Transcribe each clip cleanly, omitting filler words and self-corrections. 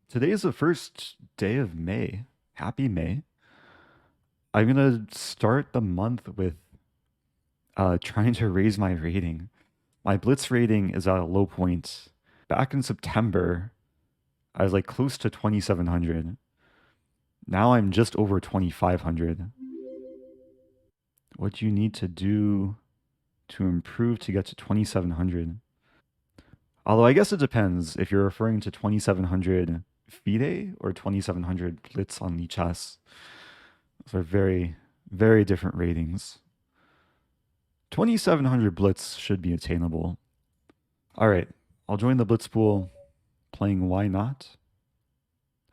Today is the first day of May. Happy May. I'm gonna start the month with trying to raise my rating. My Blitz rating is at a low point. Back in September, I was like close to 2,700. Now I'm just over 2,500. What do you need to do to improve to get to 2,700? Although I guess it depends if you're referring to 2,700 FIDE or 2,700 Blitz on the chess. Those are very, very different ratings. 2,700 Blitz should be attainable. All right, I'll join the Blitz pool playing Why Not.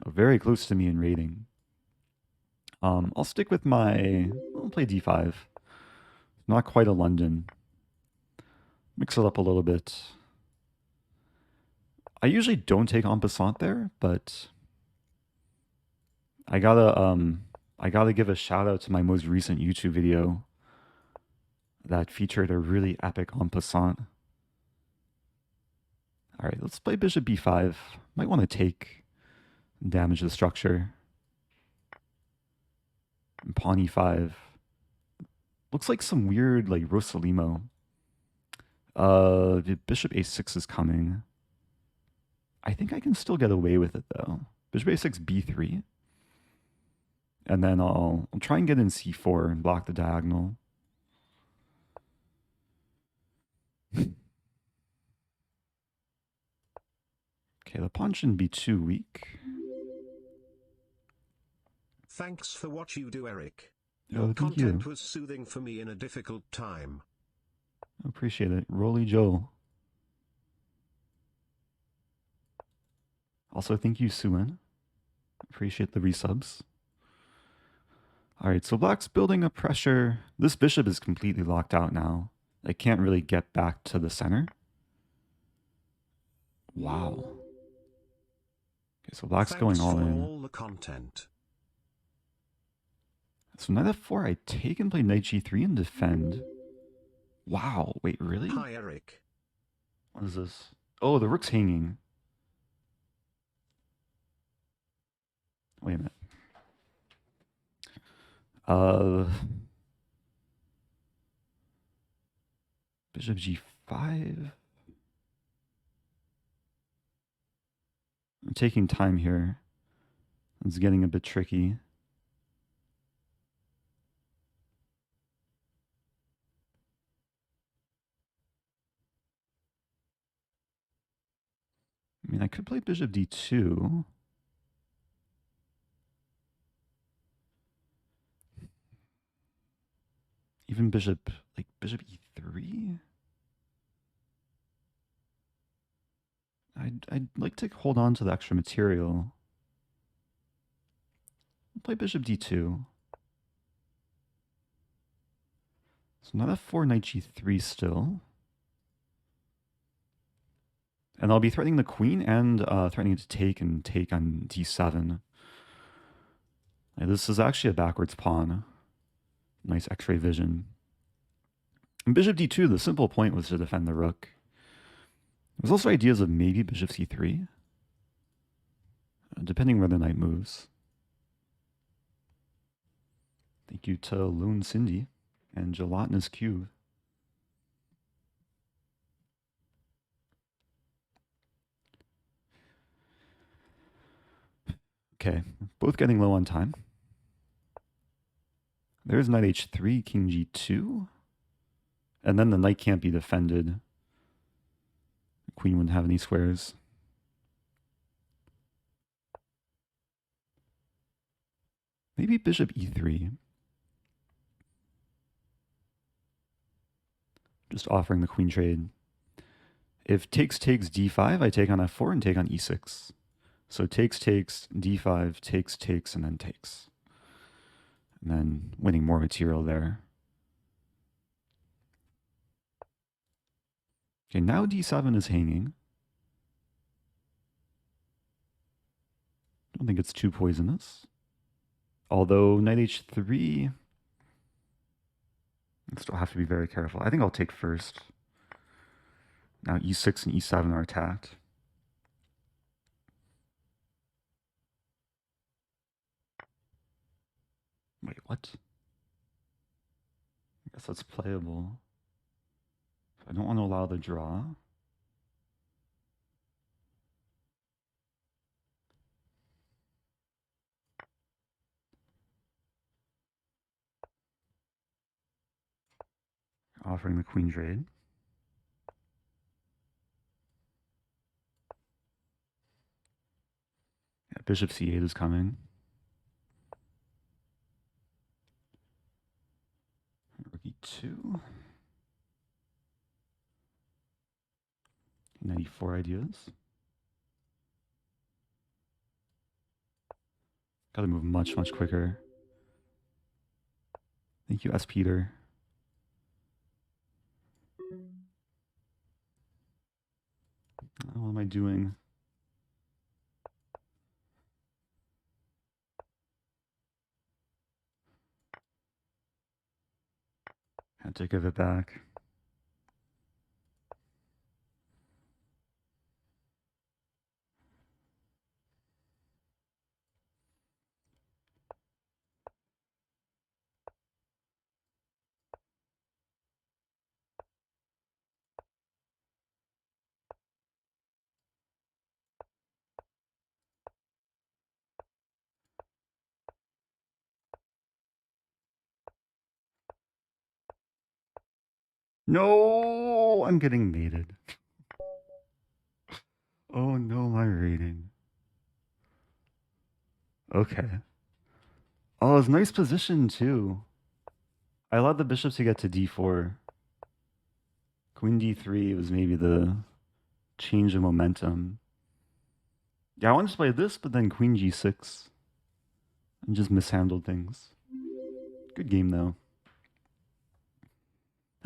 Very close to me in rating. I'll stick with I'll play d5. Not quite a London. Mix it up a little bit. I usually don't take en passant there, but I gotta give a shout out to my most recent YouTube video that featured a really epic en passant. All right, let's play bishop b5. Might want to take and damage the structure. And pawn e5. Looks like some weird like Rosalimo. Bishop a6 is coming. I think I can still get away with it though. Bishop a6 b3. And then I'll try and get in c4 and block the diagonal. Okay, the pawn shouldn't be too weak. Thanks for what you do, Eric. Oh, Your thank content you. was soothing for me in a difficult time. Appreciate it. Rolly Joe. Also, thank you, Suen. Appreciate the resubs. All right, so black's building up pressure. This bishop is completely locked out now. I can't really get back to the center. Wow. Okay, so black's Thanks going all for in. all the content. So knight f4, I take and play knight g3 and defend. Wow, wait, really? Hi, Eric. What is this? Oh, the rook's hanging. Wait a minute. Bishop g5. I'm taking time here. It's getting a bit tricky. I mean, I could play bishop d2. Even bishop e3. I'd like to hold on to the extra material. I'll play bishop d2. So knight f4, knight g3 still. And I'll be threatening the queen and threatening to take and take on d7. This is actually a backwards pawn. Nice x-ray vision. And bishop d2, the simple point was to defend the rook. There's also ideas of maybe bishop c3, depending where the knight moves. Thank you to Loon Cindy and Gelatinous Cube. Okay, both getting low on time. There's knight h3, king g2. And then the knight can't be defended. The queen wouldn't have any squares. Maybe bishop e3. Just offering the queen trade. If takes d5, I take on f4 and take on e6. So takes, d5, takes, and then takes. And then winning more material there. Okay, now d7 is hanging. Don't think it's too poisonous. Although knight h3, I still have to be very careful. I think I'll take first. Now e6 and e7 are attacked. what? I guess that's playable. I don't want to allow the draw. Offering the queen trade. Yeah, bishop c8 is coming. Rook e2. 94 ideas. Gotta move much, much quicker. Thank you, S. Peter. What am I doing? Had to give it back. No, I'm getting mated. Oh no, my rating. Okay. Oh, it's a nice position too. I allowed the bishop to get to d4. Queen d3 was maybe the change of momentum. Yeah, I wanted to play this, but then queen g6. And just mishandled things. Good game though.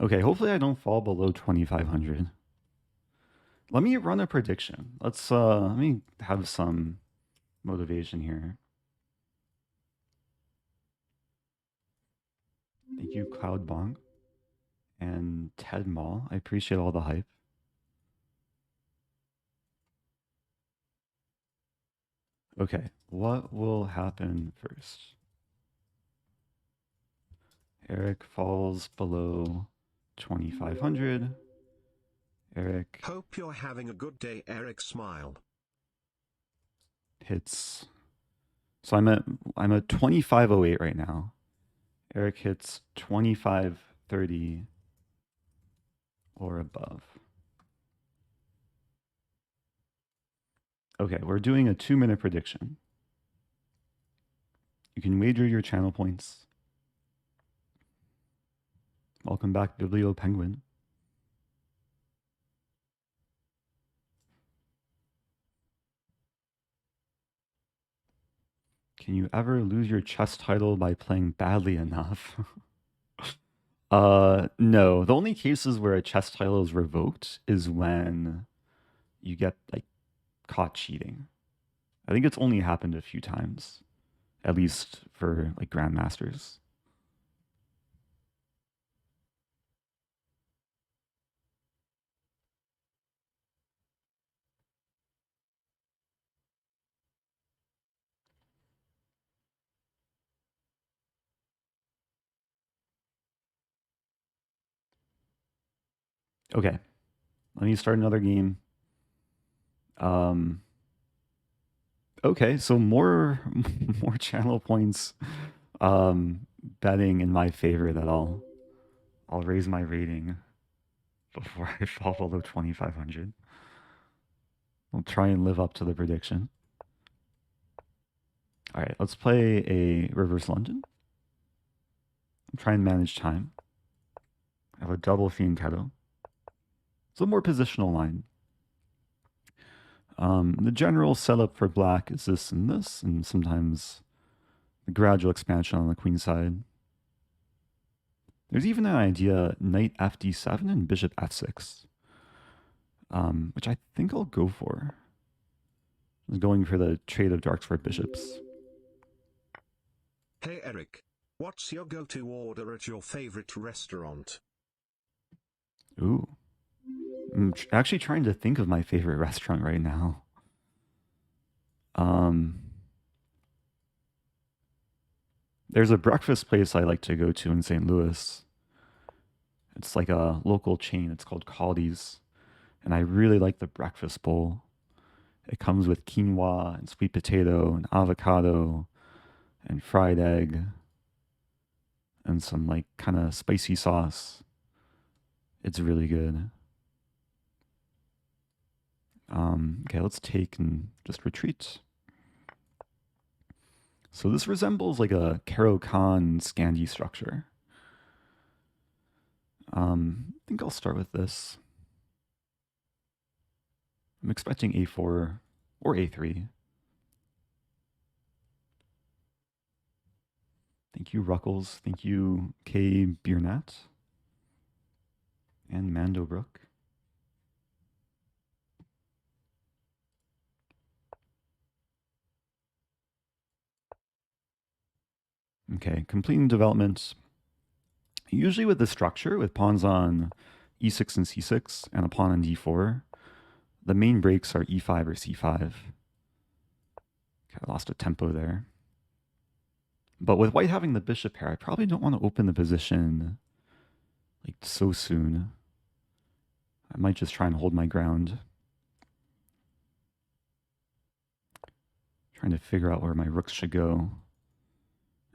Okay, hopefully I don't fall below 2,500. Let me run a prediction. Let me have some motivation here. Thank you, Cloud Bong and Ted Mall. I appreciate all the hype. Okay, what will happen first? Eric falls below 2,500. Eric Hope you're having a good day, Eric. Smile. hits. So I'm at 2508 right now. Eric hits 2530 or above. Okay, we're doing a 2-minute prediction. You can wager your channel points. Welcome back, Biblio Penguin. Can you ever lose your chess title by playing badly enough? No. The only cases where a chess title is revoked is when you get like caught cheating. I think it's only happened a few times, at least for like grandmasters. Okay, let me start another game. Okay, so more more channel points betting in my favor that I'll raise my rating before I fall below 2,500. I'll try and live up to the prediction. All right, let's play a reverse London. I'm trying to manage time. I have a double fianchetto. It's a more positional line. The general setup for black is this, and sometimes the gradual expansion on the queen side. There's even an idea knight fd7 and bishop f6, which I think I'll go for. I'm going for the trade of darks for bishops. Hey Eric, what's your go-to order at your favorite restaurant? Ooh. I'm actually trying to think of my favorite restaurant right now. There's a breakfast place I like to go to in St. Louis. It's like a local chain. It's called Caldi's, and I really like the breakfast bowl. It comes with quinoa and sweet potato and avocado and fried egg and some like kind of spicy sauce. It's really good. Okay, let's take and just retreat. So this resembles like a Caro-Kann Scandi structure. I think I'll start with this. I'm expecting a4 or a3. Thank you, Ruckles. Thank you, K. Biernat and Mando Brook. Okay, completing development. Usually with this structure, with pawns on e6 and c6 and a pawn on d4, the main breaks are e5 or c5. Okay, I lost a tempo there. But with white having the bishop here, I probably don't want to open the position like so soon. I might just try and hold my ground. Trying to figure out where my rooks should go.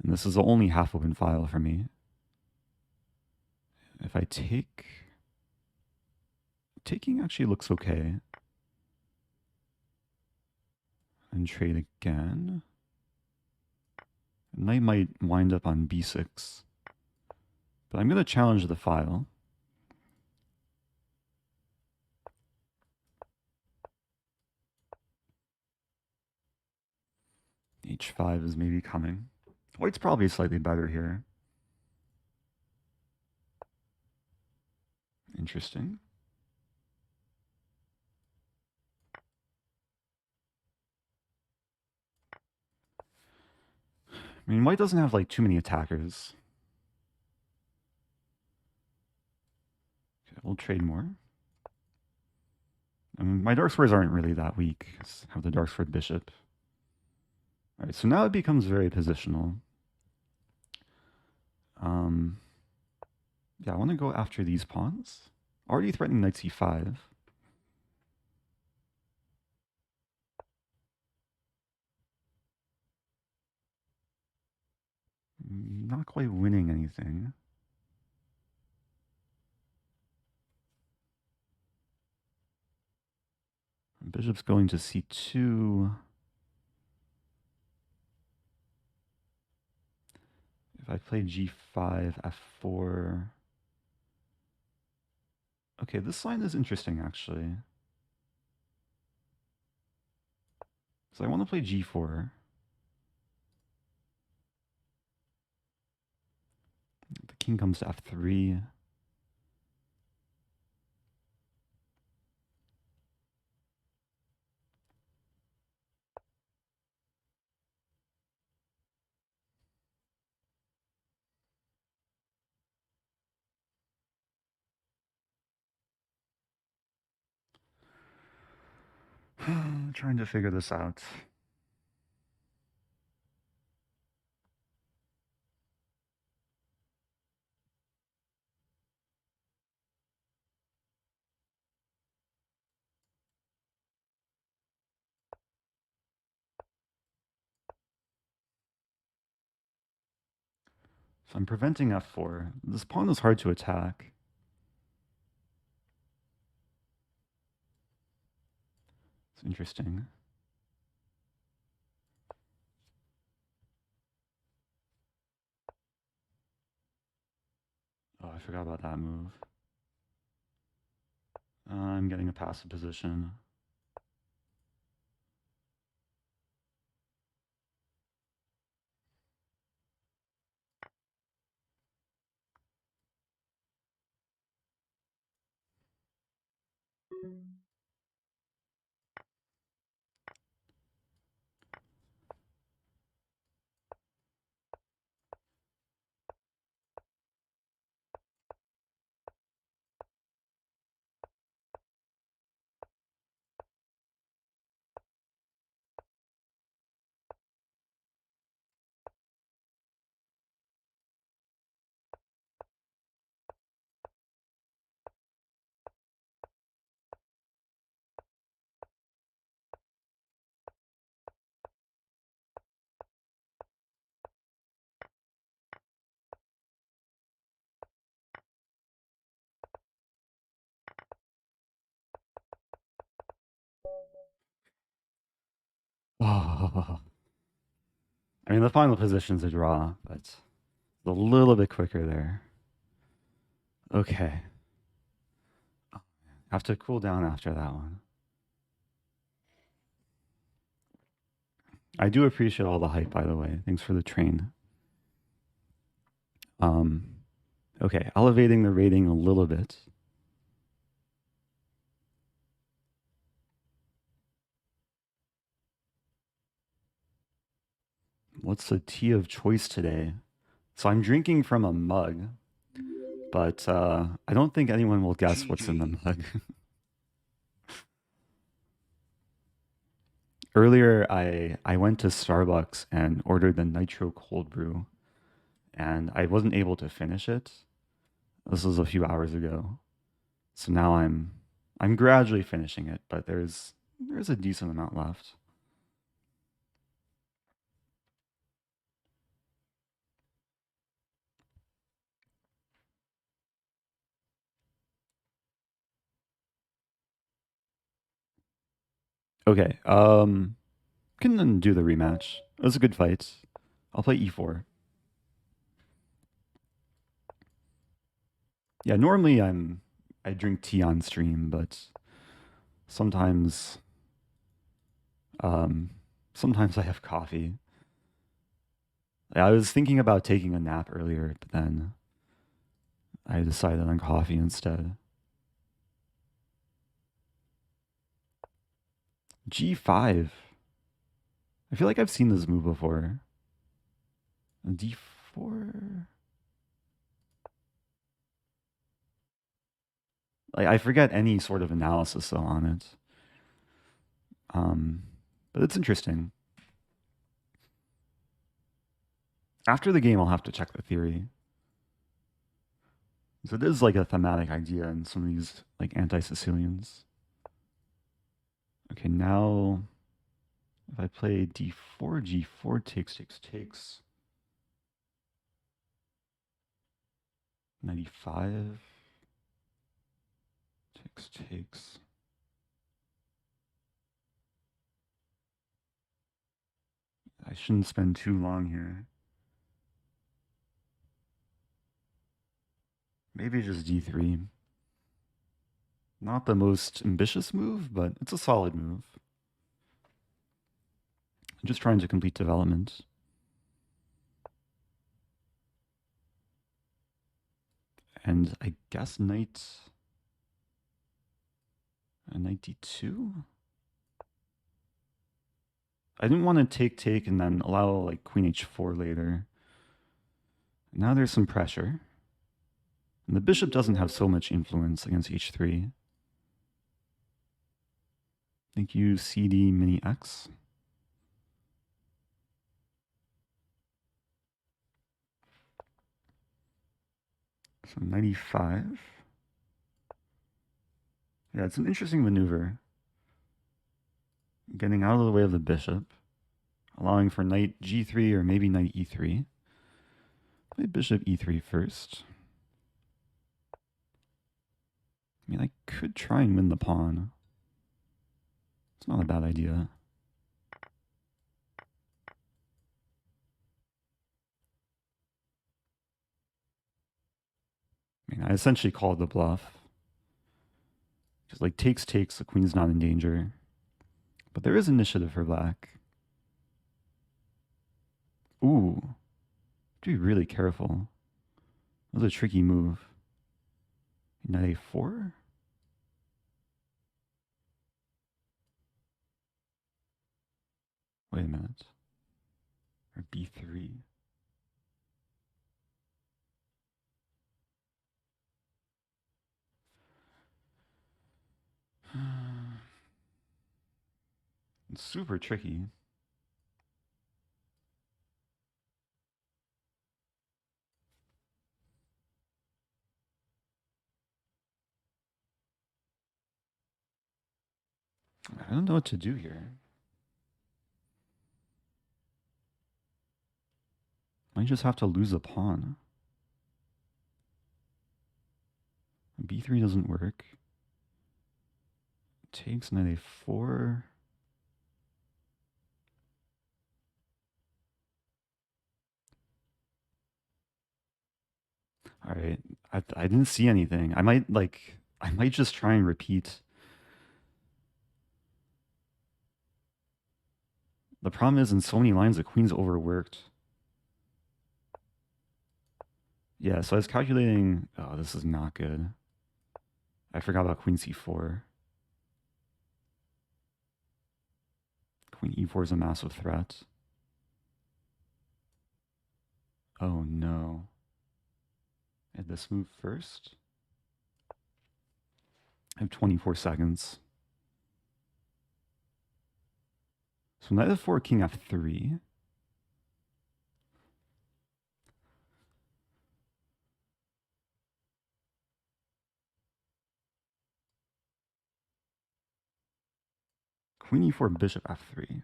And this is the only half open file for me. If I take... Taking actually looks okay. And trade again. Knight might wind up on b6. But I'm going to challenge the file. h5 is maybe coming. White's probably slightly better here. Interesting. I mean, white doesn't have like too many attackers. Okay, we'll trade more. I mean, my dark squares aren't really that weak. I have the dark squared bishop. All right, so now it becomes very positional. Yeah, I want to go after these pawns. Already threatening knight c5. Not quite winning anything. Bishop's going to c2. If I play g5, f4... Okay, this line is interesting, actually. So I want to play g4. The king comes to f3. Trying to figure this out. So I'm preventing f4. This pawn is hard to attack. It's interesting. Oh, I forgot about that move. I'm getting a passive position. Oh. I mean, the final position's a draw, but a little bit quicker there. Okay. Have to cool down after that one. I do appreciate all the hype, by the way. Thanks for the train. Okay, elevating the rating a little bit. What's the tea of choice today? So I'm drinking from a mug, but I don't think anyone will guess what's in the mug. Earlier, I went to Starbucks and ordered the nitro cold brew, and I wasn't able to finish it. This was a few hours ago, so now I'm gradually finishing it, but there's a decent amount left. Okay, can then do the rematch. It was a good fight. I'll play e4. Yeah, normally I drink tea on stream, but sometimes um sometimes I have coffee. I was thinking about taking a nap earlier, but then I decided on coffee instead. G5. I feel like I've seen this move before. D4. Like I forget any sort of analysis though on it. But it's interesting. After the game, I'll have to check the theory. So it is like a thematic idea in some of these like anti-Sicilians. Okay, now if I play d4, g4 takes 95 takes. I shouldn't spend too long here. Maybe just d3. Not the most ambitious move, but it's a solid move. I'm just trying to complete development. And I guess knight d2? I didn't want to take and then allow like queen h4 later. Now there's some pressure. And the bishop doesn't have so much influence against h3. Thank you, CD mini X. So 95. Yeah, it's an interesting maneuver. Getting out of the way of the bishop, allowing for knight g3 or maybe knight e3. Play bishop e3 first. I mean, I could try and win the pawn. It's not a bad idea. I mean, I essentially called the bluff. Just like takes, the queen's not in danger. But there is initiative for black. Ooh. Have to be really careful. That was a tricky move. Knight a4? Wait a minute. Or b3. It's super tricky. I don't know what to do here. Might just have to lose a pawn. b3 doesn't work. Takes knight a4. All right. I didn't see anything. I might just try and repeat. The problem is in so many lines the queen's overworked. Yeah, so I was calculating, oh, this is not good. I forgot about queen c4. Queen e4 is a massive threat. Oh no. And this move first? I have 24 seconds. So knight f4, king f3. Queen e4, bishop f3.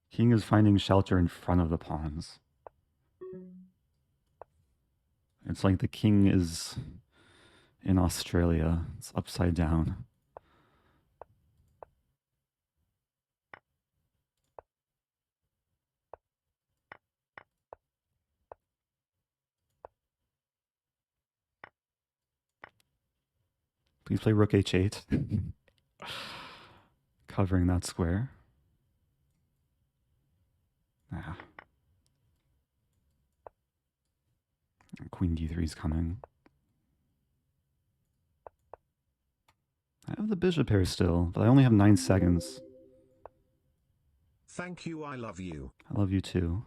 King is finding shelter in front of the pawns. It's like the king is in Australia. It's upside down. Please play rook h8. Covering that square. Ah. Queen d3 is coming. I have the bishop here still, but I only have 9 seconds. Thank you, I love you. I love you too.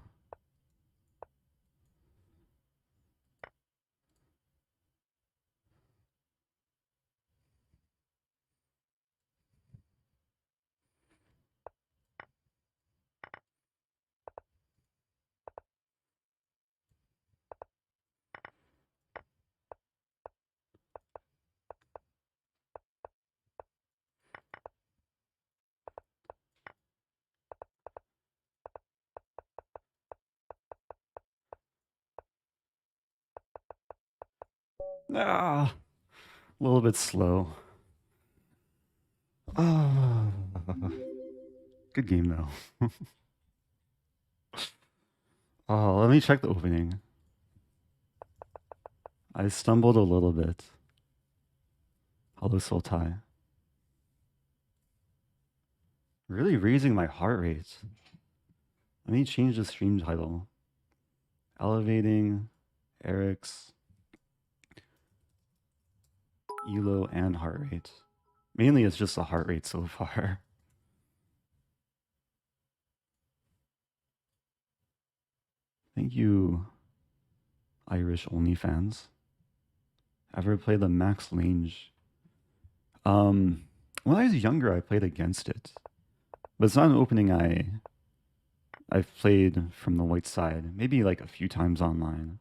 Ah, a little bit slow. Ah, good game though. Oh, let me check the opening. I stumbled a little bit. Hello, Sultai. Really raising my heart rate. Let me change the stream title. Elevating Eric's ELO and heart rate. Mainly it's just the heart rate so far. Thank you, Irish only fans. Ever played the Max Lange? When I was younger, I played against it, but it's not an opening I've played from the white side. Maybe like a few times online,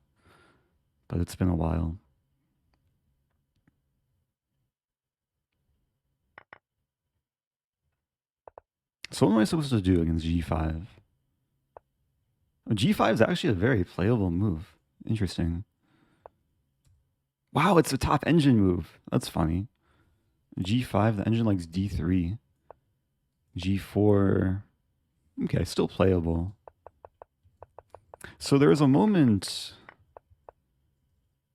but it's been a while. So what am I supposed to do against g5? G5 is actually a very playable move. Interesting. Wow, it's a top engine move. That's funny. G5, the engine likes D3. G4. Okay, still playable. So there was a moment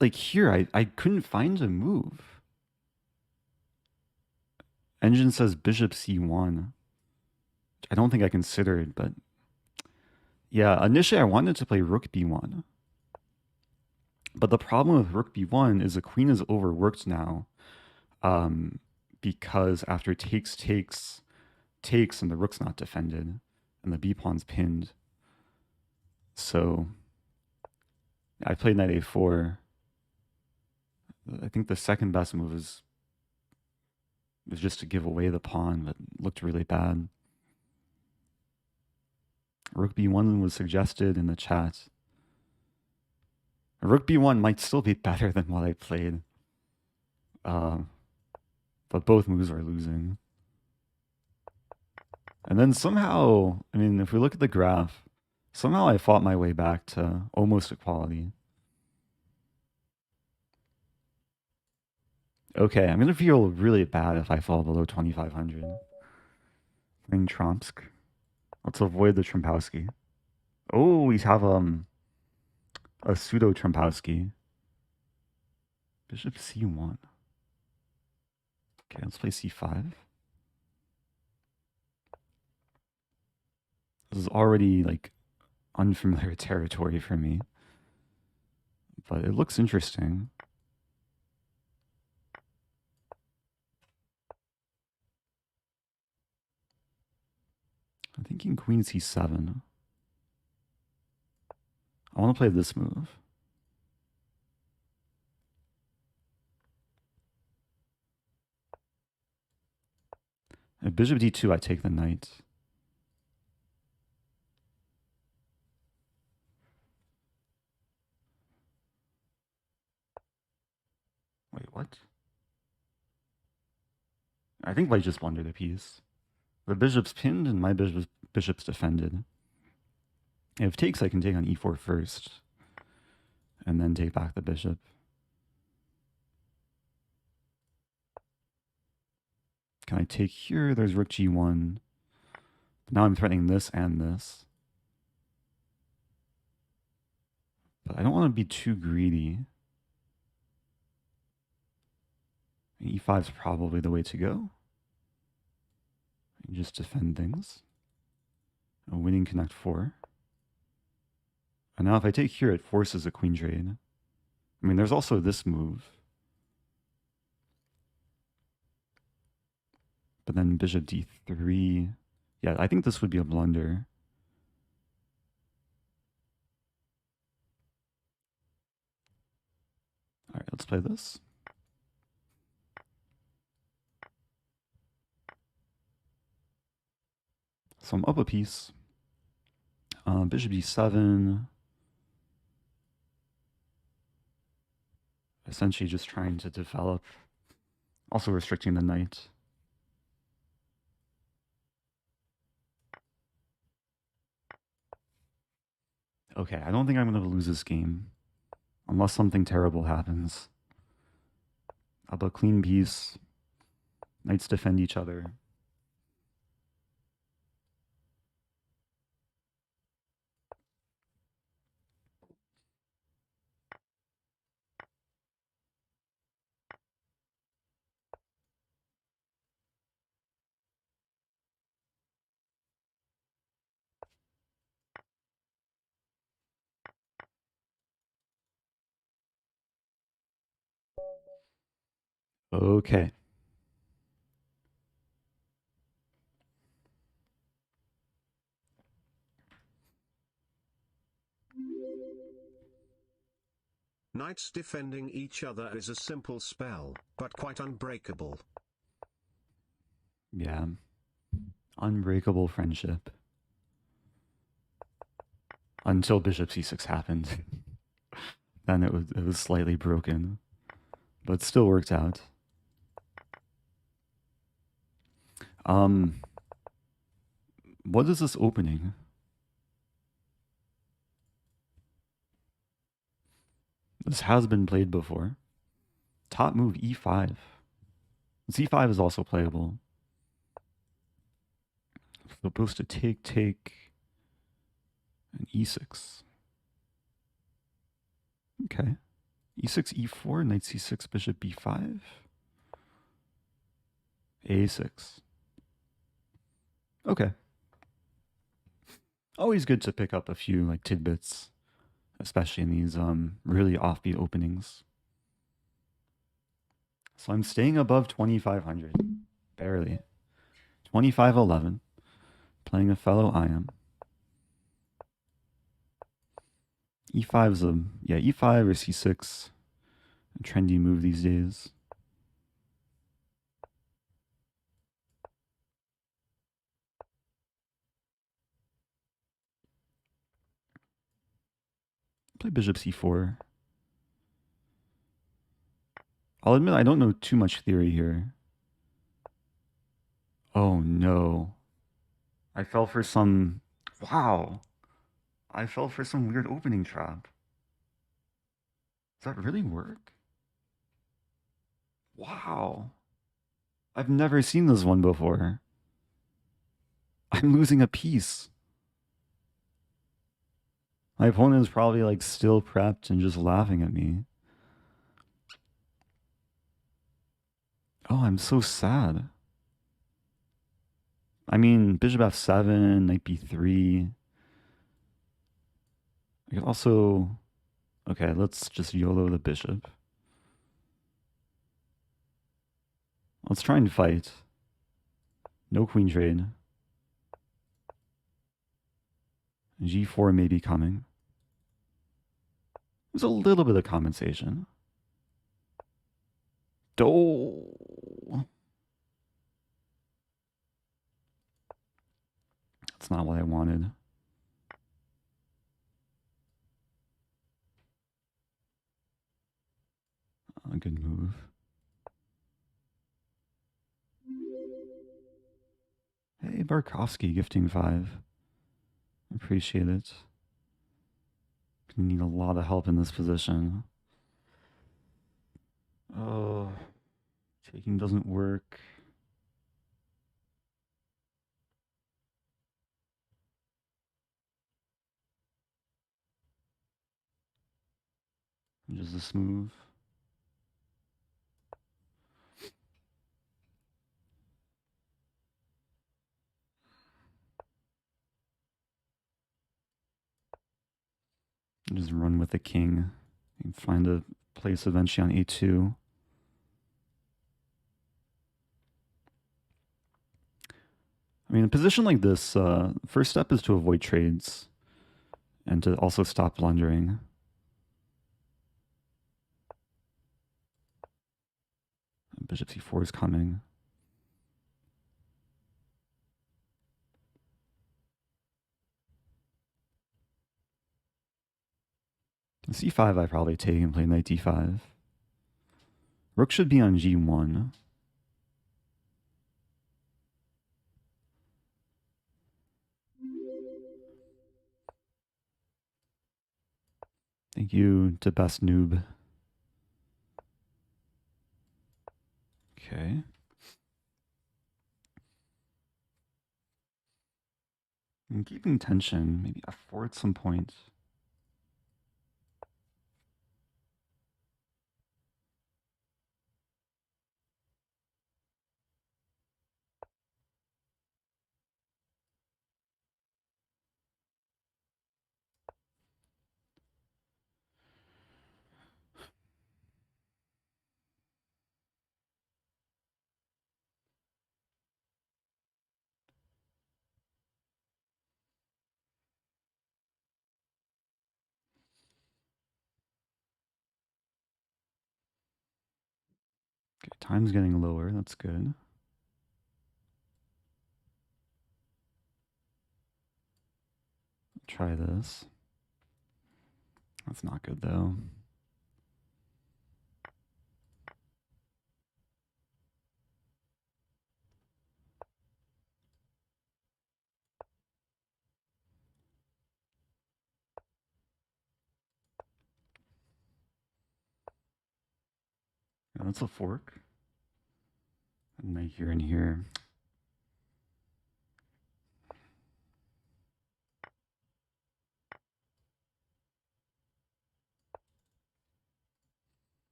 like here, I couldn't find a move. Engine says bishop c1. I don't think I considered, but yeah, initially I wanted to play rook b1. But the problem with rook b1 is the queen is overworked now, because after takes, and the rook's not defended, and the b pawn's pinned. So I played knight a4. I think the second best move is just to give away the pawn, but looked really bad. Rook b1 was suggested in the chat. Rook b1 might still be better than what I played. But both moves are losing. And then somehow, I mean, if we look at the graph, somehow I fought my way back to almost equality. Okay, I'm going to feel really bad if I fall below 2,500. Playing Trompsk. Let's avoid the Trompowski. Oh, we have a pseudo Trompowsky. Bishop c1. Okay, let's play c5. This is already like unfamiliar territory for me, but it looks interesting. I'm thinking queen c7. I want to play this move. At bishop d2, I take the knight. Wait, what? I think I just blundered a piece. The bishop's pinned and my bishop's defended. If takes, I can take on e4 first, and then take back the bishop. Can I take here? There's rook g1. Now I'm threatening this and this. But I don't want to be too greedy. E5 is probably the way to go. You just defend things. A winning connect 4. And now if I take here, it forces a queen trade. I mean, there's also this move. But then bishop d3. Yeah, I think this would be a blunder. All right, let's play this. So I'm up a piece. Bishop d7. Essentially just trying to develop. Also restricting the knight. Okay, I don't think I'm going to lose this game. Unless something terrible happens. I'll have a clean piece. Knights defend each other. Okay. Knights defending each other is a simple spell, but quite unbreakable. Yeah. Unbreakable friendship. Until bishop c6 happened. Then it was slightly broken. But it still worked out. What is this opening? This has been played before. Top move e5. c5 is also playable. Supposed to take, and e6. Okay. e6, e4, knight c6, bishop b5. a6. Okay. Always good to pick up a few like tidbits, especially in these really offbeat openings. So I'm staying above 2,500, barely. 2511, playing a fellow IM. E5 is E5 or C6, a trendy move these days. Play bishop c4. I'll admit I don't know too much theory here. Oh no. I fell for some... Wow. I fell for some weird opening trap. Does that really work? Wow. I've never seen this one before. I'm losing a piece. My opponent is probably like still prepped and just laughing at me. Oh, I'm so sad. I mean, bishop f7, knight b3. I could also... Okay, let's just YOLO the bishop. Let's try and fight. No queen trade. g4 may be coming. There's a little bit of compensation. Oh. That's not what I wanted. A good move. Hey, Barkowski gifting 5. Appreciate it. Gonna need a lot of help in this position. Oh, taking doesn't work. Just this move. Just run with the king. And find a place eventually on a2. I mean, a position like this, first step is to avoid trades and to also stop blundering. Bishop c4 is coming. c5 I probably take and play knight d5. Rook should be on g1. Thank you to Best Noob. Okay. I'm keeping tension. Maybe f4 at some point. Okay, time's getting lower. That's good. Try this. That's not good though. Yeah, that's a fork. A knight here and here.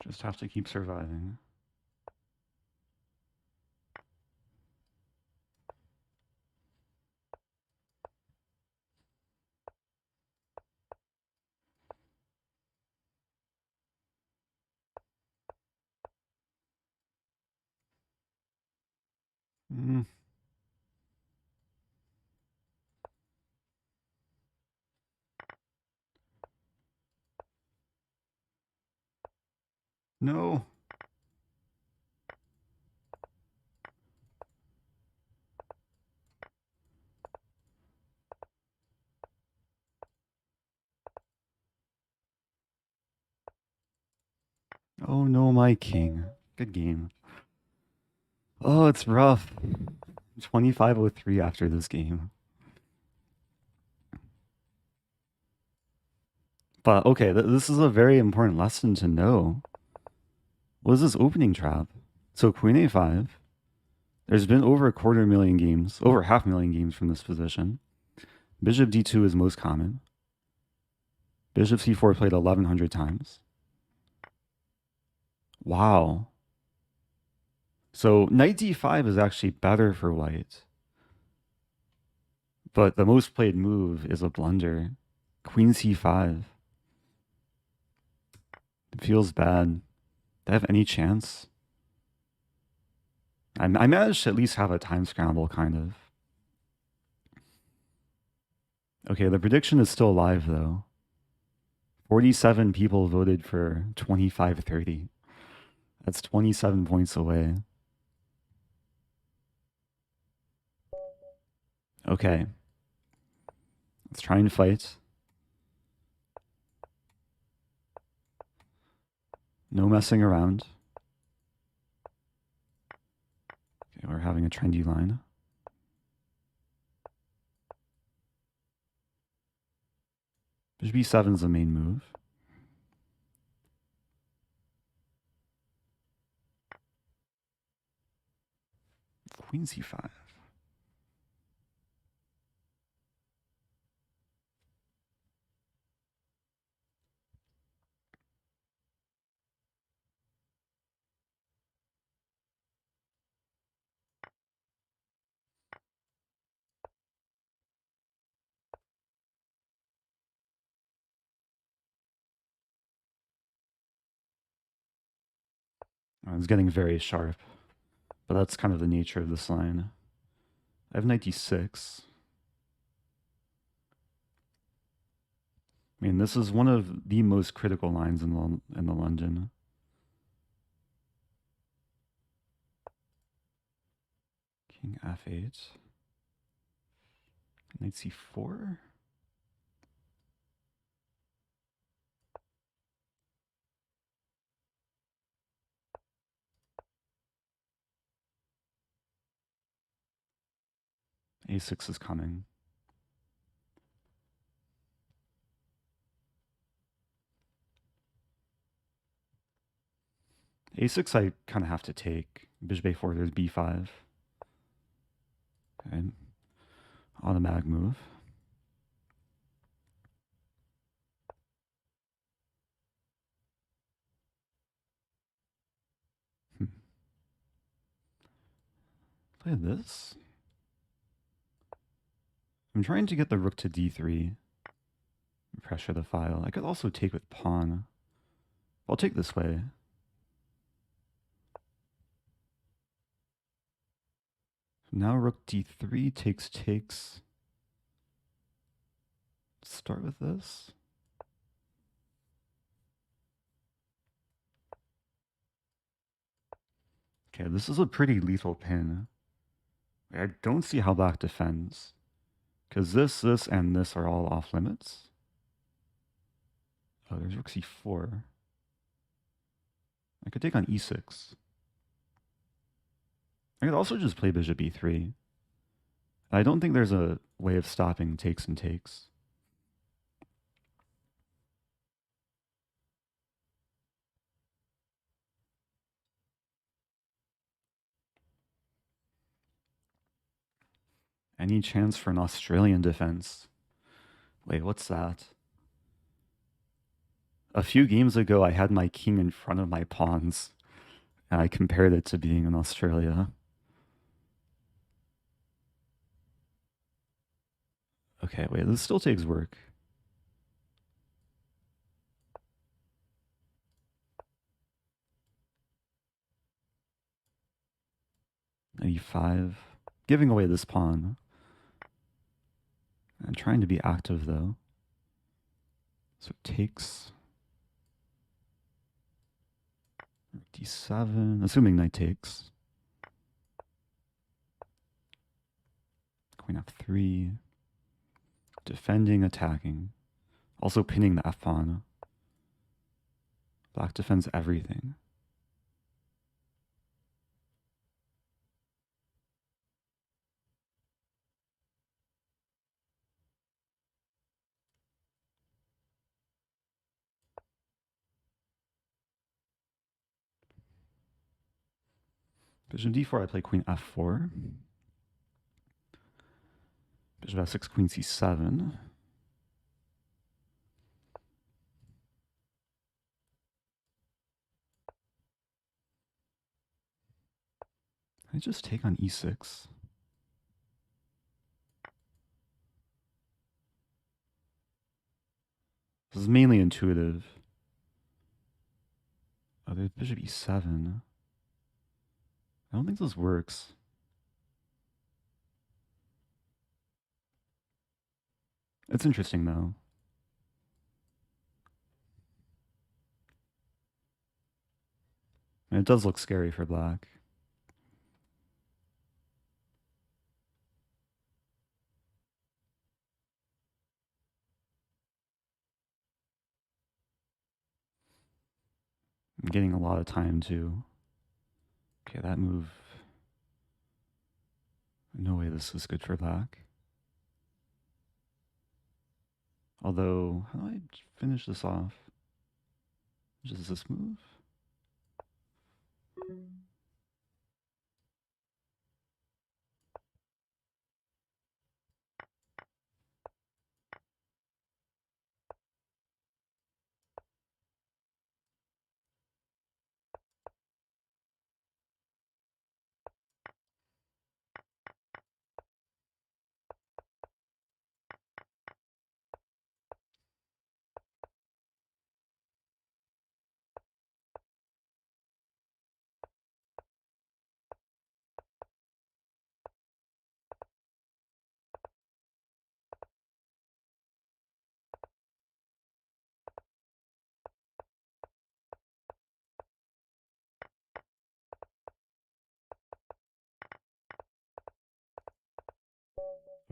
Just have to keep surviving. Mm. No. Oh no, my king. Good game. Oh, it's rough. 2503 after this game. But okay, this is a very important lesson to know. What is this opening trap? So queen a5. There's been over 250,000 games, over 500,000 games from this position. Bishop d2 is most common. Bishop c4 played 1,100 times. Wow. So knight d5 is actually better for white. But the most played move is a blunder. Queen c5. It feels bad. Do I have any chance? I managed to at least have a time scramble, kind of. Okay, the prediction is still alive, though. 47 people voted for 2530. That's 27 points away. Okay. Let's try and fight. No messing around. Okay, we're having a trendy line. Bishop b7 is the main move. Queen c5. Oh, it's getting very sharp. But that's kind of the nature of this line. I have knight d6. I mean, this is one of the most critical lines in the London. King f8. Knight c4. a6 is coming. a6 I kind of have to take. Bishop a4, there's b5. Okay. Automatic move. Play this. I'm trying to get the rook to d3. Pressure the file. I could also take with pawn. I'll take this way. Now rook d3 takes. Start with this. Okay, this is a pretty lethal pin. I don't see how black defends. Because this, and this are all off limits. Oh, there's rook c4. I could take on e6. I could also just play bishop e3. I don't think there's a way of stopping takes and takes. Any chance for an Australian defense? Wait, what's that? A few games ago, I had my king in front of my pawns, and I compared it to being in Australia. Okay, wait, this still takes work. e5. Giving away this pawn. I'm trying to be active, though. So it takes. c7, assuming knight takes. Queen f3. Defending, attacking. Also pinning the f-pawn. Black defends everything. Bishop d4, I play queen f4. Bishop f6, queen c7. I just take on e6. This is mainly intuitive. Oh, there's bishop e7. I don't think this works. It's interesting, though. And it does look scary for black. I'm getting a lot of time, too. Okay, that move... No way this is good for black. Although, how do I finish this off? Just this move?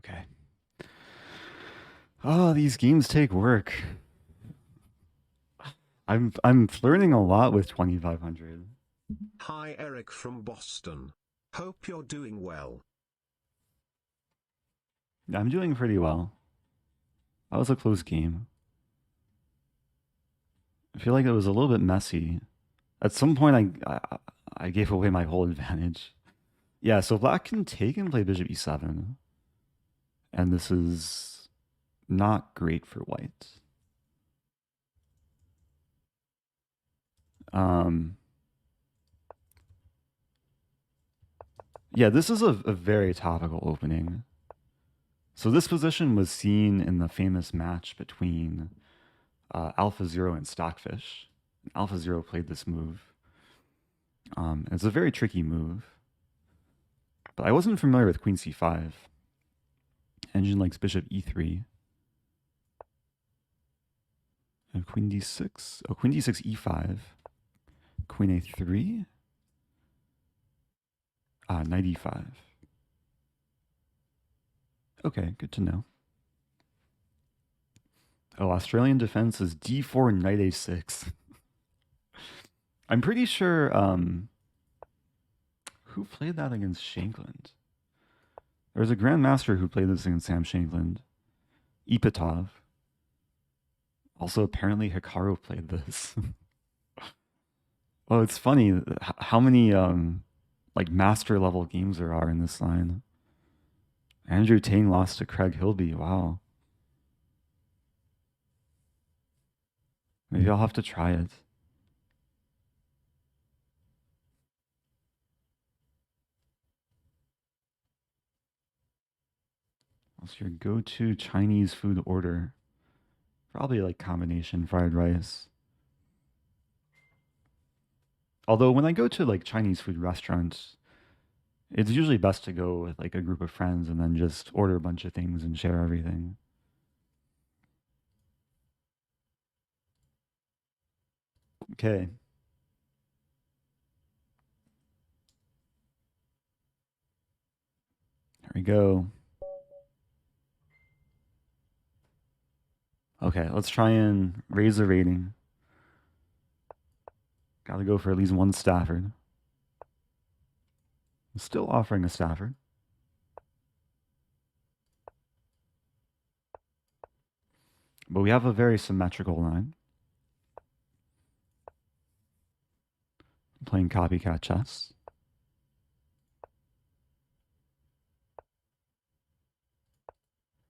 Okay. Oh, these games take work. I'm learning a lot with 2500. Hi Eric from Boston. Hope you're doing well. I'm doing pretty well. That was a close game. I feel like it was a little bit messy. At some point, I gave away my whole advantage. Yeah, so black can take and play bishop e7. And this is not great for white. Yeah, this is a very topical opening. So this position was seen in the famous match between Alpha Zero and Stockfish. Alpha Zero played this move. It's a very tricky move. But I wasn't familiar with queen c5. Engine likes bishop e3. And queen d6. Oh, queen d6, e5. Queen a3. Knight e5. Okay, good to know. Oh, Australian defense is d4, knight a6. I'm pretty sure, who played that against Shankland? There was a grandmaster who played this against Sam Shankland. Ipatov. Also, apparently Hikaru played this. Oh, it's funny how many like master level games there are in this line. Andrew Tang lost to Craig Hilby. Wow. Maybe I'll have to try it. What's your go-to Chinese food order? Probably like combination fried rice. Although when I go to like Chinese food restaurants, it's usually best to go with like a group of friends and then just order a bunch of things and share everything. Okay. There we go. Okay, let's try and raise the rating. Gotta go for at least one Stafford. I'm still offering a Stafford. But we have a very symmetrical line. I'm playing copycat chess.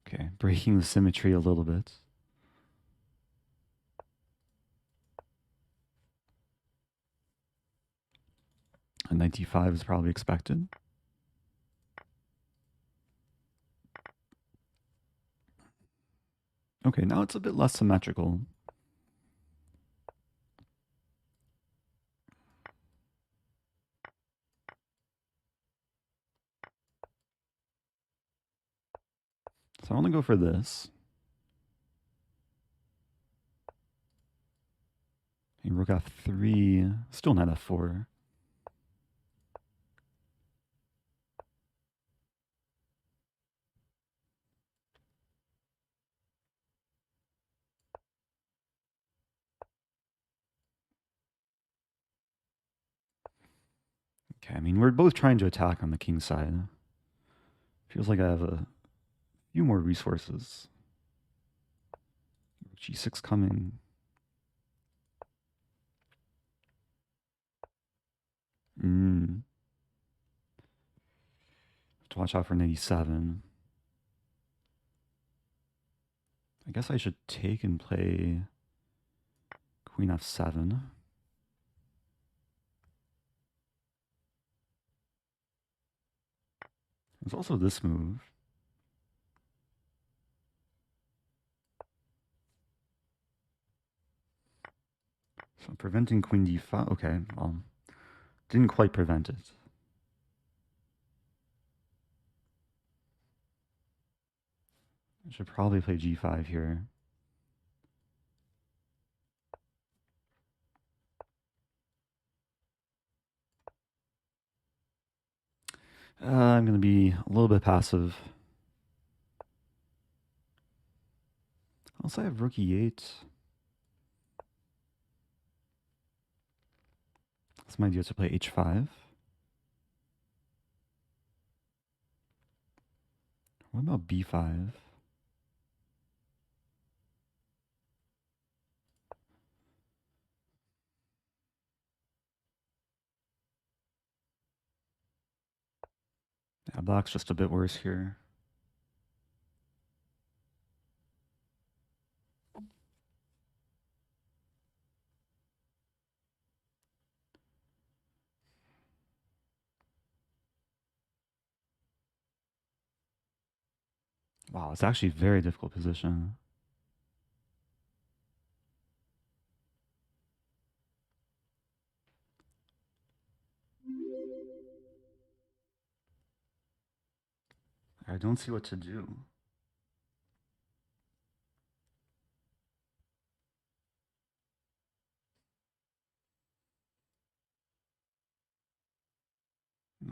Okay, breaking the symmetry a little bit. A 95 is probably expected. Okay, now it's a bit less symmetrical. So I want to go for this. And rook f3, still knight f4. Okay, I mean, we're both trying to attack on the king side. Feels like I have a few more resources. G6 coming. To watch out for an 87. I guess I should take and play queen f7. There's also this move. So preventing queen d5. Okay, well, didn't quite prevent it. I should probably play g5 here. I'm going to be a little bit passive. Also, I have rook e8. It's my idea to play h5. What about b5? Yeah, black's just a bit worse here. Wow, it's actually a very difficult position. I don't see what to do.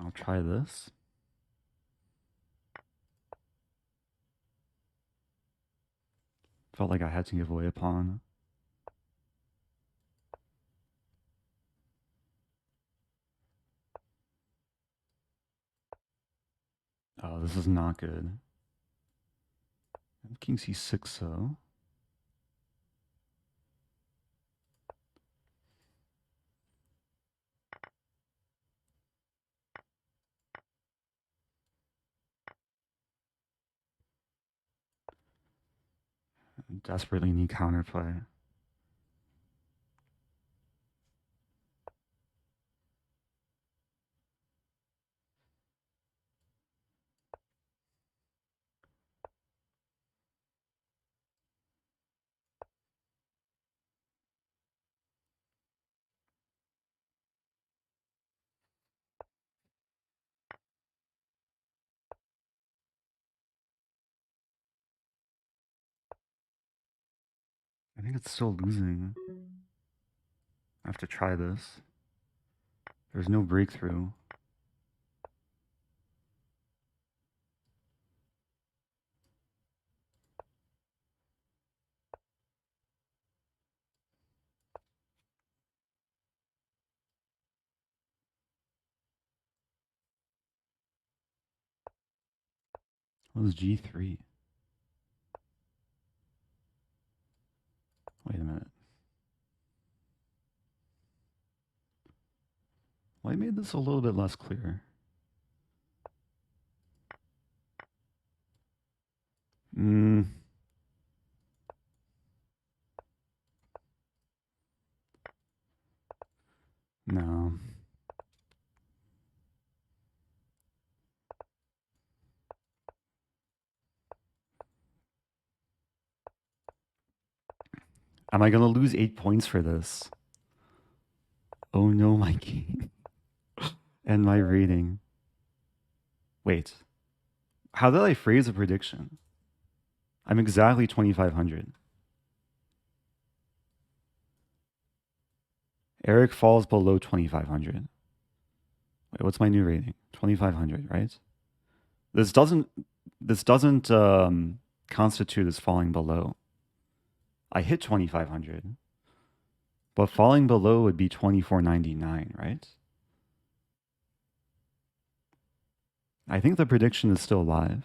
I'll try this. Felt like I had to give away a pawn. Oh, this is not good. King c6 so. Desperately need counterplay. I think it's still losing. I have to try this. There's no breakthrough. What was G3? Wait a minute. Well, I made this a little bit less clear. No. Am I going to lose 8 points for this? Oh no, my game. And my rating. Wait. How did I phrase a prediction? I'm exactly 2,500. Eric falls below 2,500. Wait, what's my new rating? 2,500, right? This doesn't constitute as falling below. I hit 2,500. But falling below would be 2,499, right? I think the prediction is still live.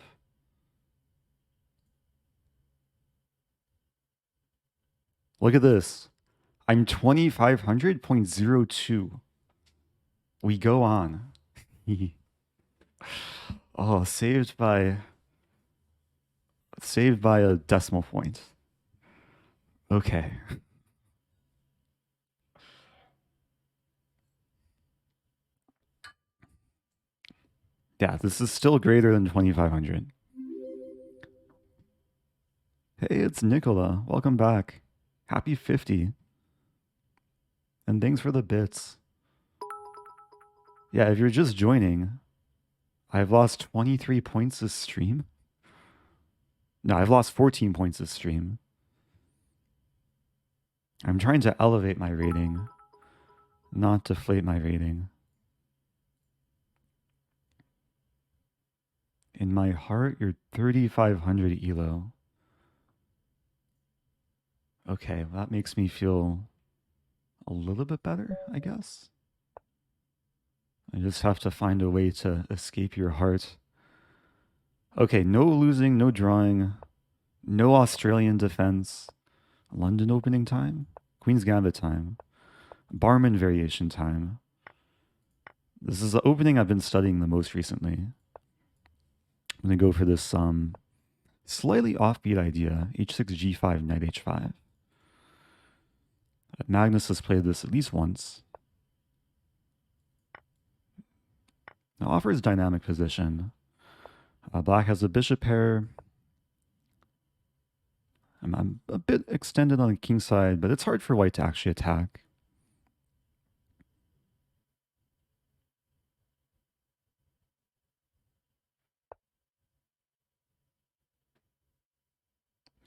Look at this. I'm 2,500.02. We go on. Oh, saved by a decimal point. Okay. Yeah, this is still greater than 2,500. Hey, it's Nicola. Welcome back. Happy 50. And thanks for the bits. Yeah, if you're just joining, I've lost 23 points this stream. No, I've lost 14 points this stream. I'm trying to elevate my rating, not deflate my rating. In my heart, you're 3,500 ELO. Okay, well, that makes me feel a little bit better, I guess. I just have to find a way to escape your heart. Okay, no losing, no drawing, no Australian defense, London opening time, Queen's Gambit time, Barmen variation time. This is the opening I've been studying the most recently. I'm going to go for this slightly offbeat idea, h6, g5, knight h5. Magnus has played this at least once. Now offers dynamic position. Black has a bishop pair. I'm a bit extended on the king side, but it's hard for white to actually attack.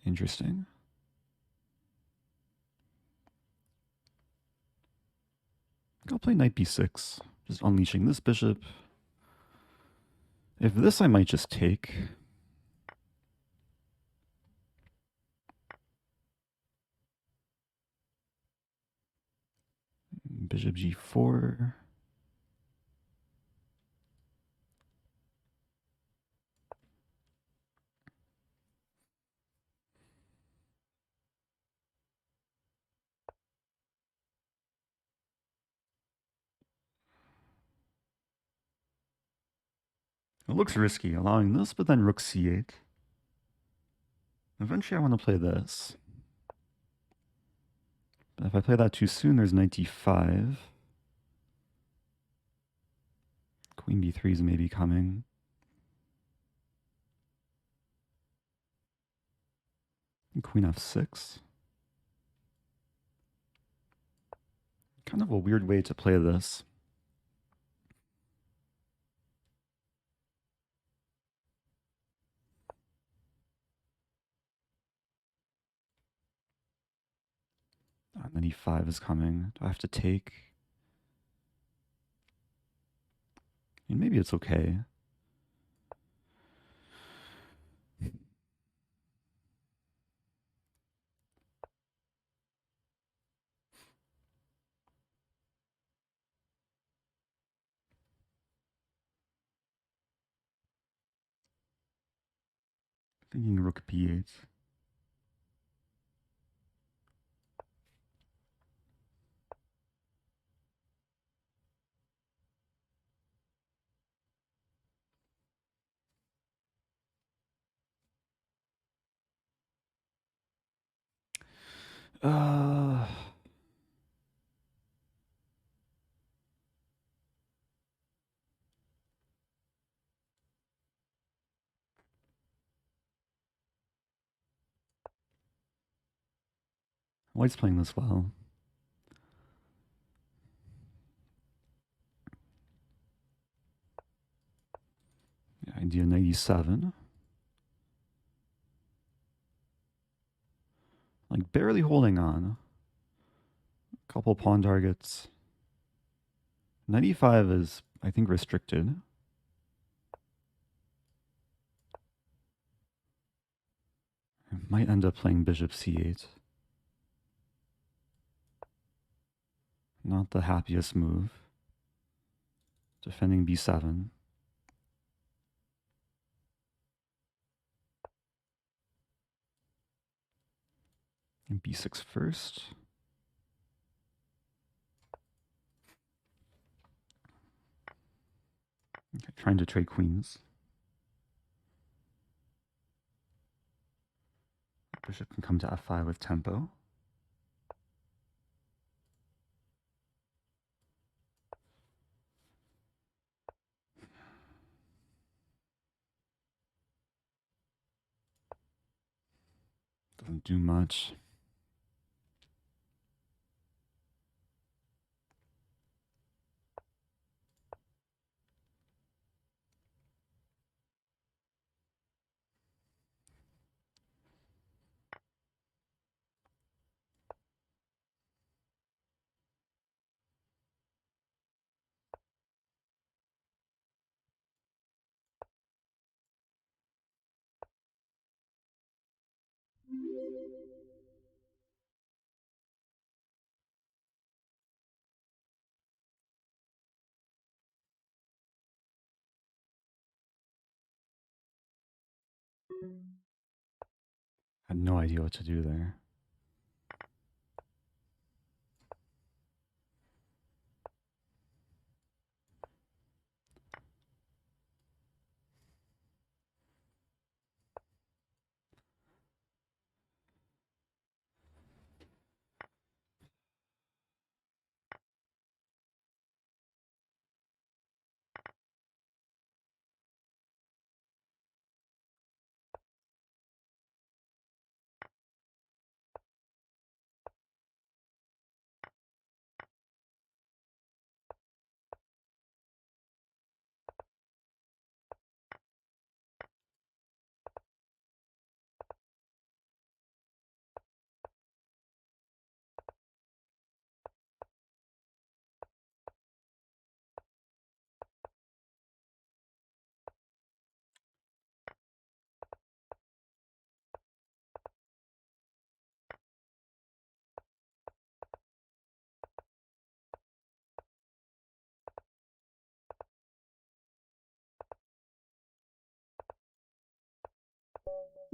Interesting. I'll play knight b6, just unleashing this bishop. If this, I might just take. Bishop g4. It looks risky, allowing this, but then rook c8. Eventually, I want to play this. But if I play that too soon, there's knight d5. Queen b3 is maybe coming. And queen f6. Kind of a weird way to play this. And then e5 is coming. Do I have to take? I mean, maybe it's okay. Thinking rook b8. Uh, White's playing this well. Idea 97. Like barely holding on. A couple pawn targets. 95 is, I think, restricted. I might end up playing bishop c8. Not the happiest move. Defending b7. And b6 first. Okay, trying to trade queens. Bishop can come to f5 with tempo. Doesn't do much. I had no idea what to do there.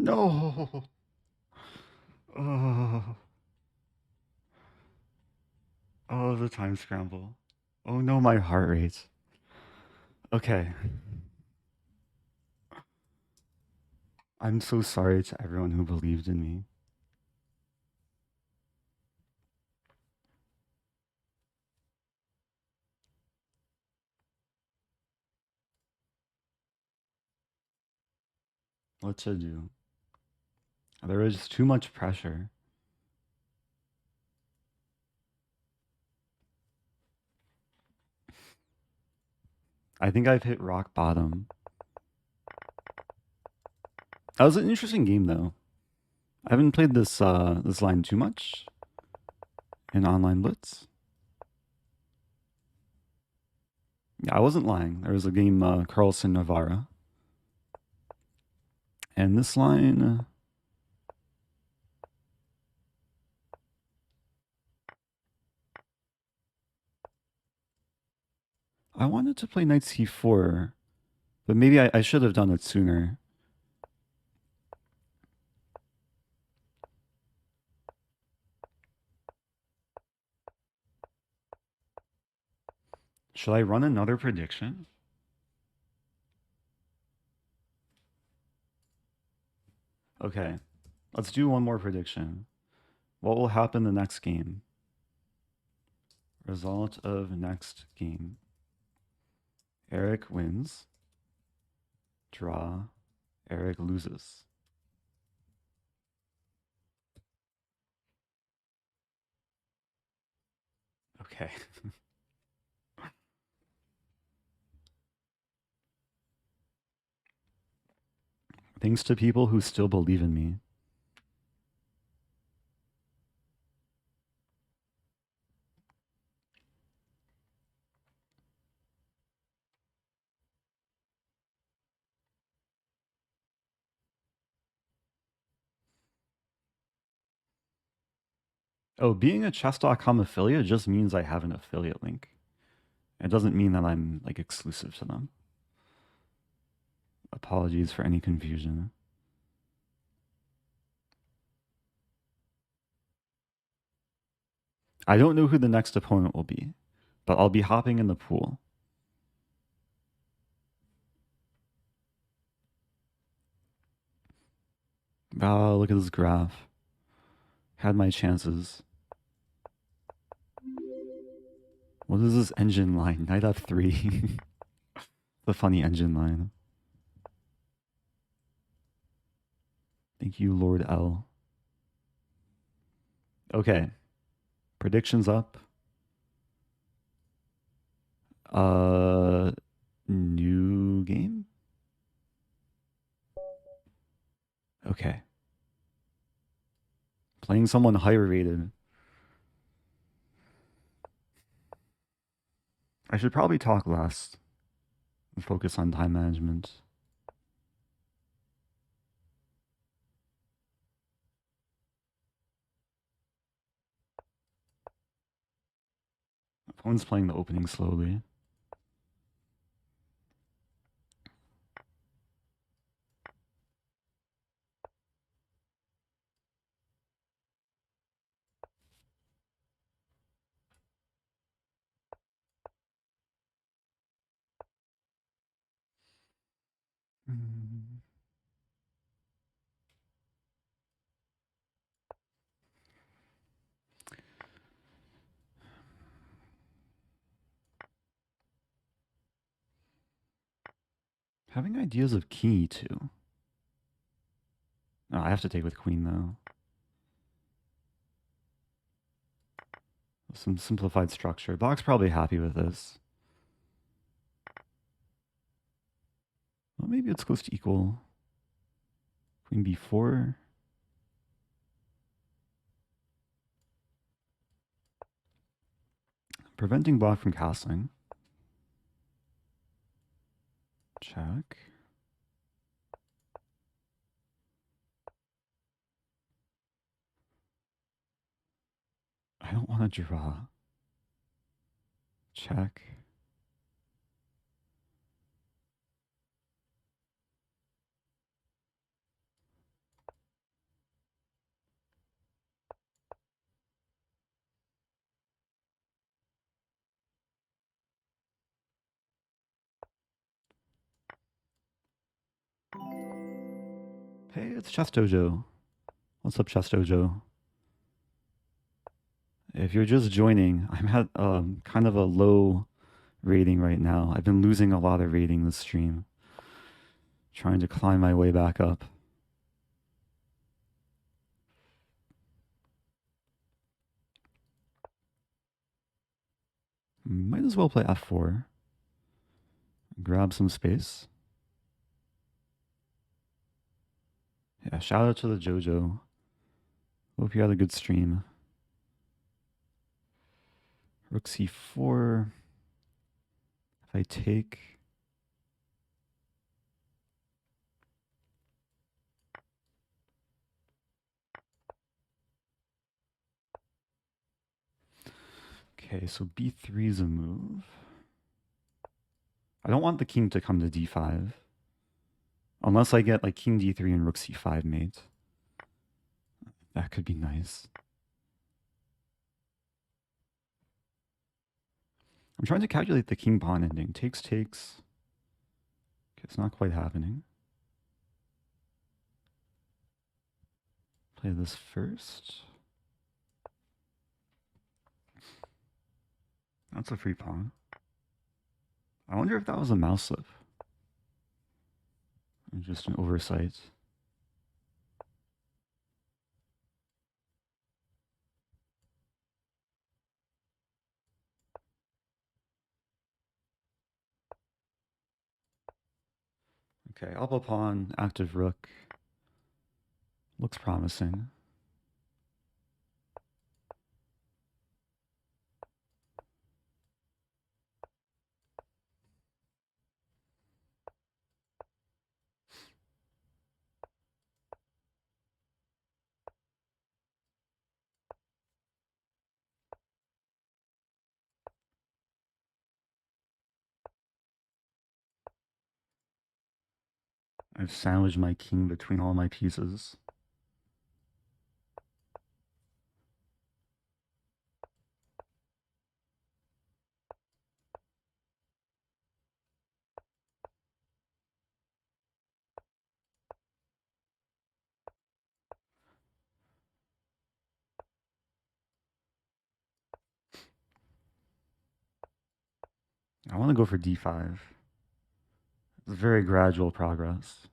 No! Oh, oh, the time scramble. Oh no, my heart rate. Okay. I'm so sorry to everyone who believed in me. What to do? There was too much pressure. I think I've hit rock bottom. That was an interesting game, though. I haven't played this this line too much in online blitz. Yeah, I wasn't lying. There was a game, Carlsen Navarra, and this line. I wanted to play knight c4, but maybe I should have done it sooner. Should I run another prediction? Okay, let's do one more prediction. What will happen the next game? Result of next game. Eric wins. Draw. Eric loses. Okay. Thanks to people who still believe in me. Oh, being a chess.com affiliate just means I have an affiliate link. It doesn't mean that I'm like exclusive to them. Apologies for any confusion. I don't know who the next opponent will be, but I'll be hopping in the pool. Wow, look at this graph. Had my chances. What is this engine line? Knight f3. The funny engine line. Thank you, Lord L. Okay. Predictions up. New game? Okay. Playing someone higher rated. I should probably talk less and focus on time management. Opponent's playing the opening slowly. Mm. Having ideas of key too. Oh, I have to take with queen though. Some simplified structure. Black's probably happy with this. Well, maybe it's close to equal. Queen b4. Preventing black from castling. Check. I don't want to draw. Check. Hey, it's Chess Dojo. What's up, Chess Dojo? If you're just joining, I'm at kind of a low rating right now. I've been losing a lot of rating this stream. Trying to climb my way back up. Might as well play f4. Grab some space. Yeah, shout out to the Jojo. Hope you had a good stream. Rook c4. If I take... Okay, so b3 is a move. I don't want the king to come to d5. Unless I get like king d3 and rook c5 mate. That could be nice. I'm trying to calculate the king pawn ending. Takes. Okay, it's not quite happening. Play this first. That's a free pawn. I wonder if that was a mouse slip. Just an oversight. Okay, alpha pawn, active rook. Looks promising. I've sandwiched my king between all my pieces. I want to go for d5. It's very gradual progress.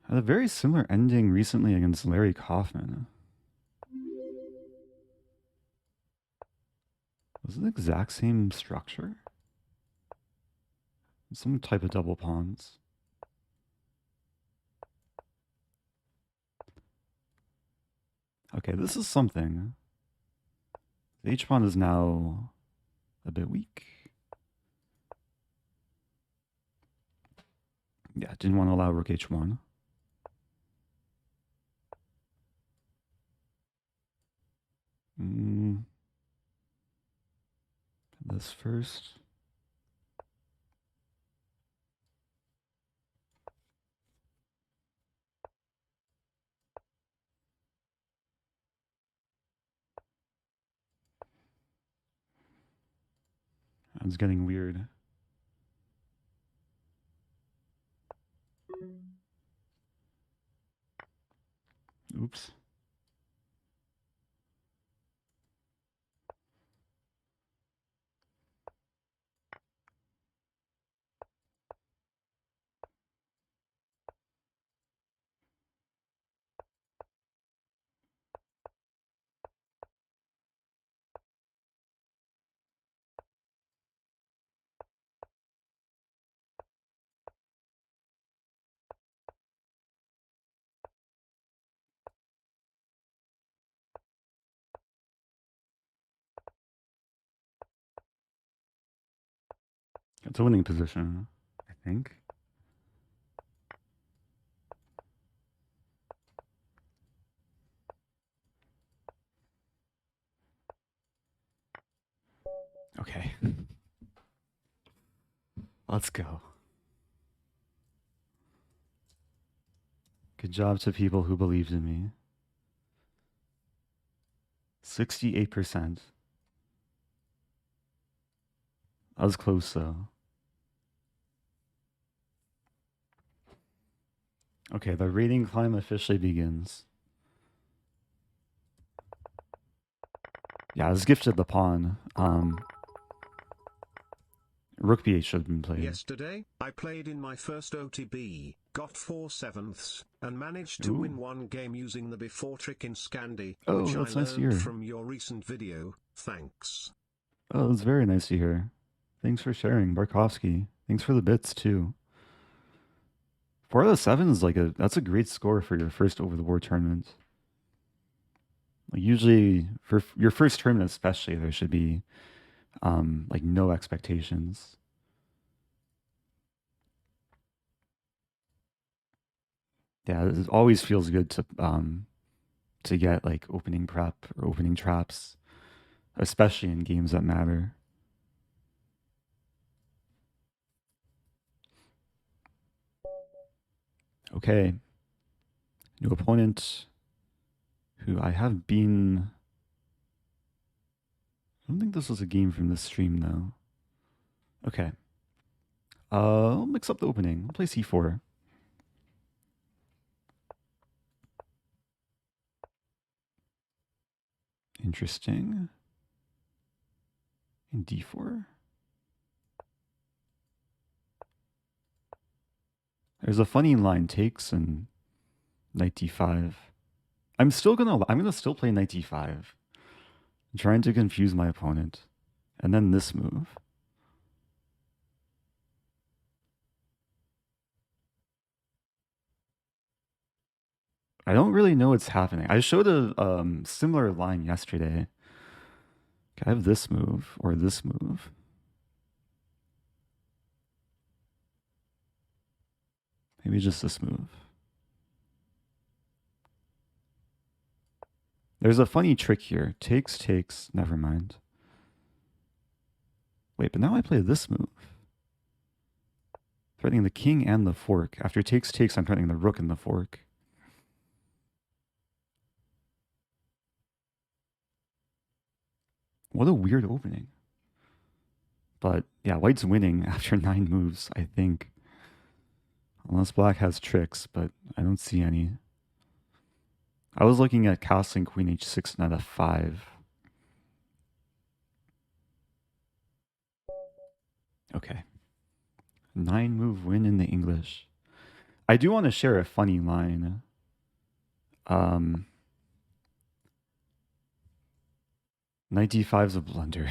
I had a very similar ending recently against Larry Kaufman. Was it the exact same structure? Some type of double pawns. Okay, this is something. The H pawn is now a bit weak. Yeah, didn't want to allow rook h1. This first. It's getting weird. Oops. It's a winning position, I think. Okay. Let's go. Good job to people who believed in me. 68%. I was close though. Okay, the rating climb officially begins. Yeah, I was gifted the pawn. Rook b8 should have been played. Yesterday, I played in my first OTB, got 4/7, and managed to win one game using the before trick in Scandi, which I learned from your recent video. Thanks. Oh, that's very nice to hear. Thanks for sharing, Barkovsky. Thanks for the bits too. 4 out of 7 is like that's a great score for your first over the board tournament. Like usually for your first tournament especially, there should be like no expectations. Yeah, it always feels good to get like opening prep or opening traps, especially in games that matter. Okay. New opponent who I have been... I don't think this was a game from this stream, though. Okay. I'll mix up the opening. I'll play c4. Interesting. And d4. There's a funny line takes and knight d5. I'm gonna still play knight d5. I'm trying to confuse my opponent. And then this move. I don't really know what's happening. I showed a similar line yesterday. I have this move or this move. Maybe just this move. There's a funny trick here. Takes, takes, never mind. Wait, but now I play this move. Threatening the king and the fork. After takes, takes, I'm threatening the rook and the fork. What a weird opening. But yeah, white's winning after 9 moves, I think. Unless black has tricks, but I don't see any. I was looking at castling queen h6, knight f5. Okay. 9 move win in the English. I do want to share a funny line. Knight d5 is a blunder.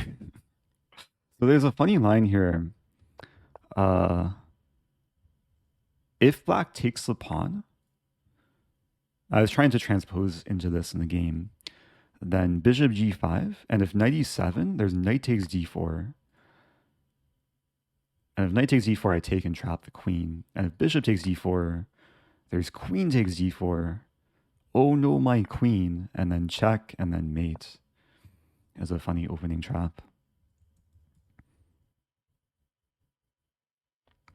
So there's a funny line here. If black takes the pawn, I was trying to transpose into this in the game, then bishop g5, and if knight e7, there's knight takes d4. And if knight takes d4, I take and trap the queen. And if bishop takes d4, there's queen takes d4. Oh no, my queen. And then check, and then mate. As a funny opening trap.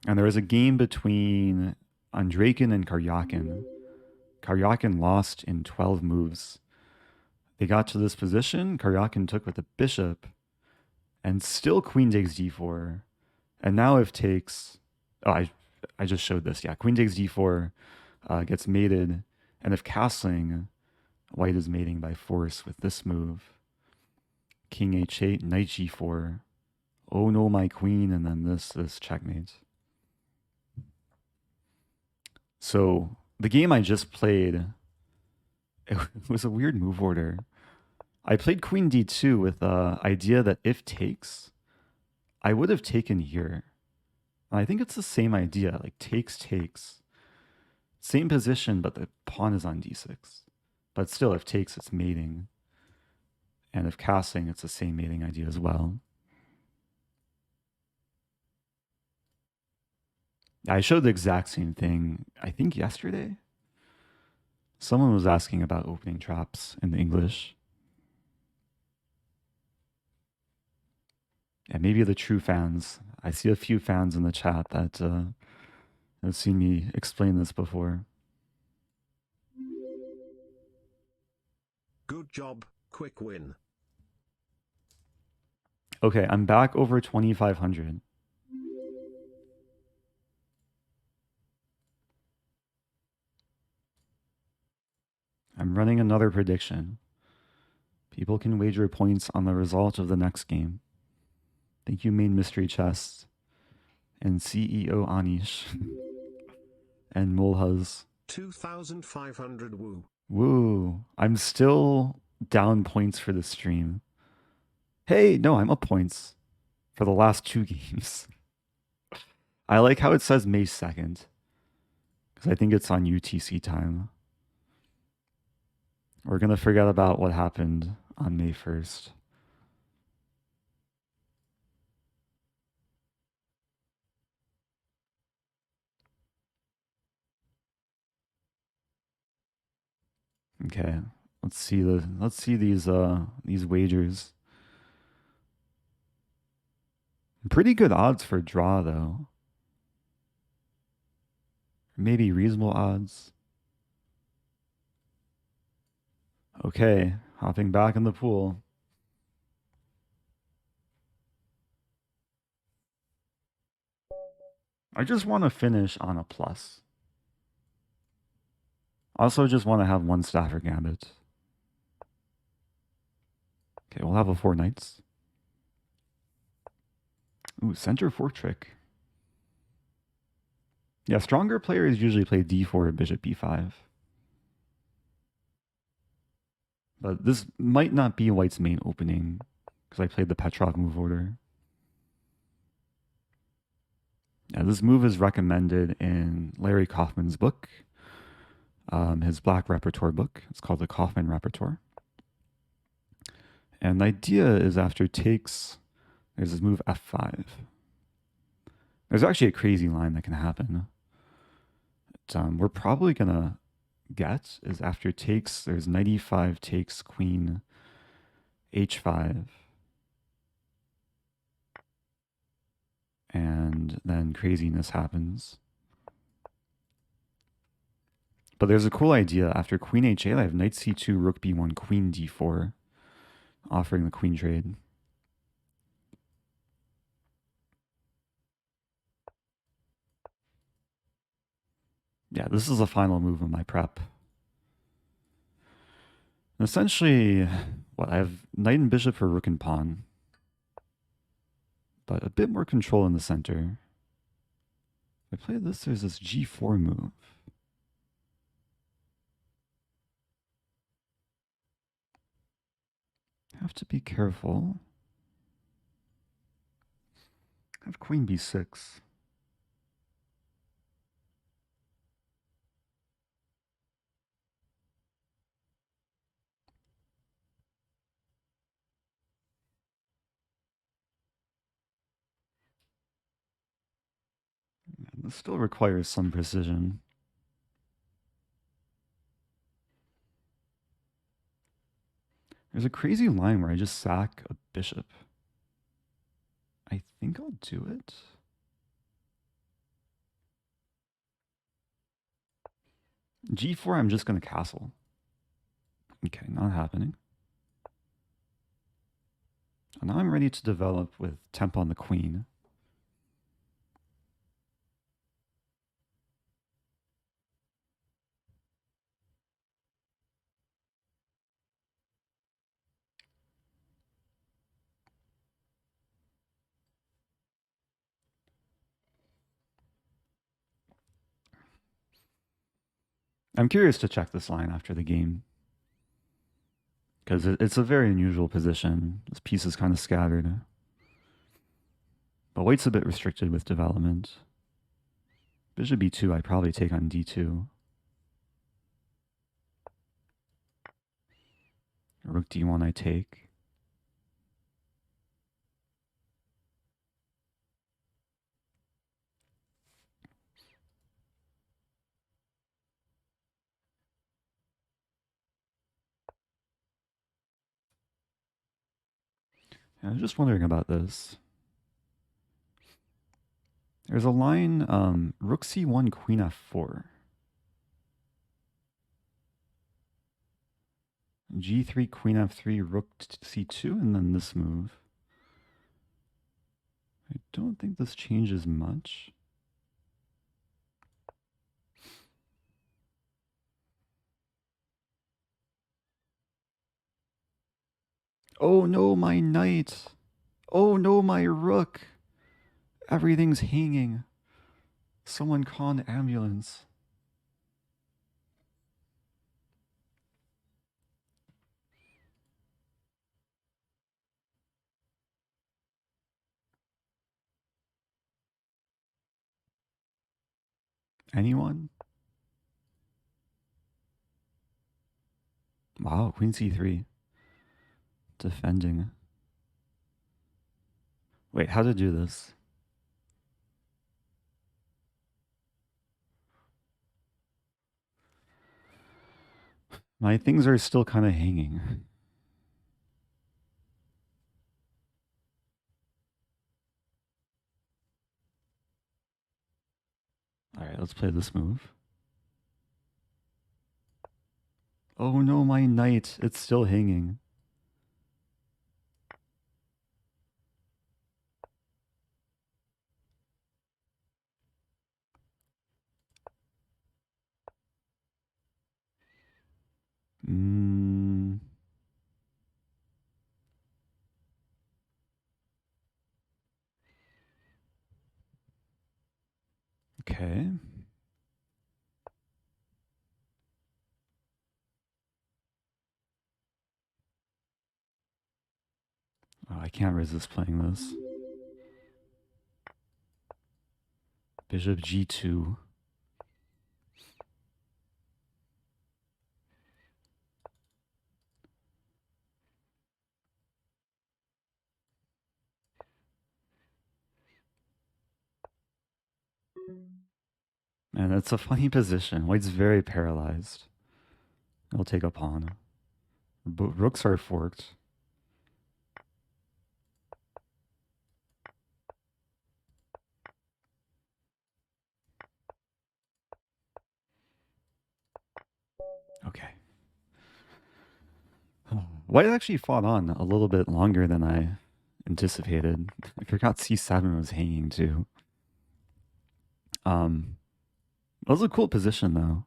And there was a game between Andreykin and Karyakin. Karyakin lost in 12 moves. They got to this position. Karyakin took with the bishop. And still queen takes d4. And now if takes... Oh, I just showed this. Yeah, queen takes d4. Gets mated. And if castling, white is mating by force with this move. King h8, knight g4. Oh no, my queen, and then this checkmate. So the game I just played, it was a weird move order. I played queen d2 with the idea that if takes, I would have taken here. And I think it's the same idea, like takes, takes. Same position, but the pawn is on d6. But still, if takes, it's mating. And if castling, it's the same mating idea as well. I showed the exact same thing, I think yesterday. Someone was asking about opening traps in English. And maybe the true fans. I see a few fans in the chat that have seen me explain this before. Good job, quick win. Okay, I'm back over 2,500. I'm running another prediction. People can wager points on the result of the next game. Thank you, Main Mystery Chest, and CEO Jaenisch, and Mulhaz. 2,500 woo. Woo. I'm still down points for the stream. Hey, no, I'm up points for the last 2 games. I like how it says May 2nd, because I think it's on UTC time. We're going to forget about what happened on May 1st. Okay, let's see these wagers. Pretty good odds for draw though. Maybe reasonable odds. Okay, hopping back in the pool. I just want to finish on a plus. Also just want to have one Stafford Gambit. Okay, we'll have a 4 knights. Ooh, center fork trick. Yeah, stronger players usually play d4, bishop b5. But this might not be white's main opening, because I played the Petrov move order. Yeah, this move is recommended in Larry Kaufman's book, his black repertoire book. It's called the Kaufman Repertoire. And the idea is after takes, there's this move f5. There's actually a crazy line that can happen. But, we're probably going to get is after takes, there's knight e5 takes queen h5. And then craziness happens. But there's a cool idea. After queen h8, I have knight c2, rook b1, queen d4, offering the queen trade. Yeah, this is the final move of my prep. And essentially, I have knight and bishop for rook and pawn, but a bit more control in the center. If I play this, there's this g4 move. Have to be careful. I have queen b6. This still requires some precision. There's a crazy line where I just sack a bishop. I think I'll do it. g4, I'm just going to castle. Okay, not happening. And now I'm ready to develop with tempo on the queen. I'm curious to check this line after the game, because it's a very unusual position. This piece is kind of scattered. But white's a bit restricted with development. Bishop b2, I probably take on d2. Rook d1, I take. I was just wondering about this. There's a line, rook c1, queen f4. g3, queen f3, rook c2, and then this move. I don't think this changes much. Oh no, my knight! Oh no, my rook! Everything's hanging. Someone call an ambulance. Anyone? Wow, queen c3. Defending. Wait, how to do this? My things are still kind of hanging. All right, let's play this move. Oh no, my knight. It's still hanging. Okay. Oh, I can't resist playing this. Bishop g2. Man, it's a funny position. White's very paralyzed. He'll take a pawn. Rooks are forked. Okay. White actually fought on a little bit longer than I anticipated. I forgot c7 was hanging too. That was a cool position though.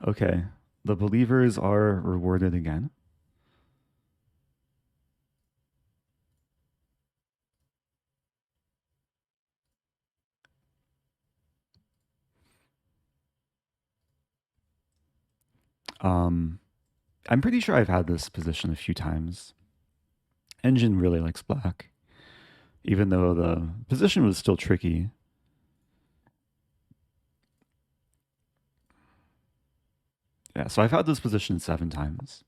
Okay. The believers are rewarded again. I'm pretty sure I've had this position a few times. Engine really likes black, even though the position was still tricky. Yeah, so I've had this position 7 times.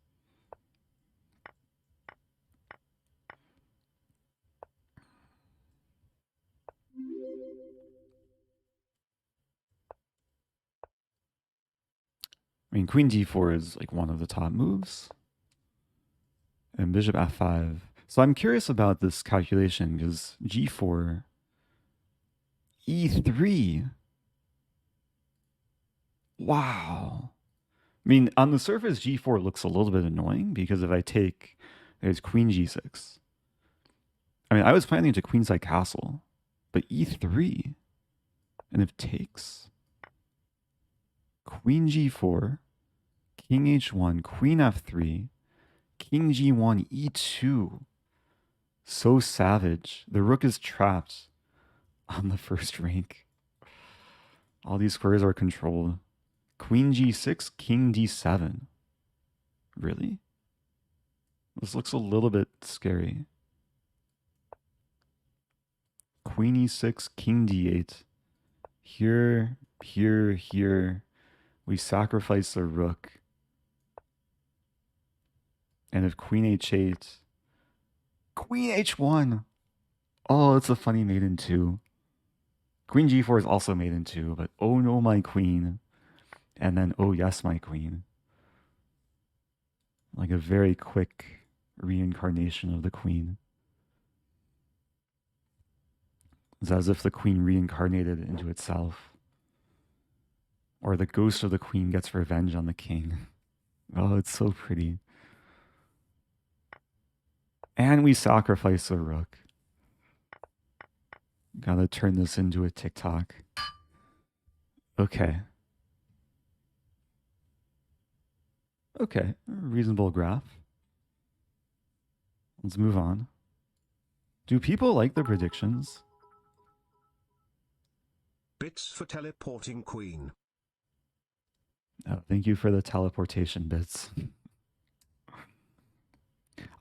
I mean, queen d4 is like one of the top moves. And bishop f5. So I'm curious about this calculation because g4, e3. Wow. I mean, on the surface, g4 looks a little bit annoying because if I take, there's queen g6. I mean, I was planning to queenside castle, but e3, and if takes, queen g4, king h1, queen f3, king g1, e2. So savage. The rook is trapped on the first rank. All these squares are controlled. Queen g6, king d7. Really? This looks a little bit scary. Queen e6, king d8. Here, here, here. We sacrifice the rook. And if queen h8, queen h1. Oh, it's a funny mate in 2. Queen g4 is also mate in 2, but oh no, my queen. And then oh yes, my queen. Like a very quick reincarnation of the queen. It's as if the queen reincarnated into itself. Or the ghost of the queen gets revenge on the king. Oh, it's so pretty. And we sacrifice the rook. Gotta turn this into a TikTok. Okay. Okay, reasonable graph. Let's move on. Do people like the predictions? Bits for teleporting queen. Oh, thank you for the teleportation bits.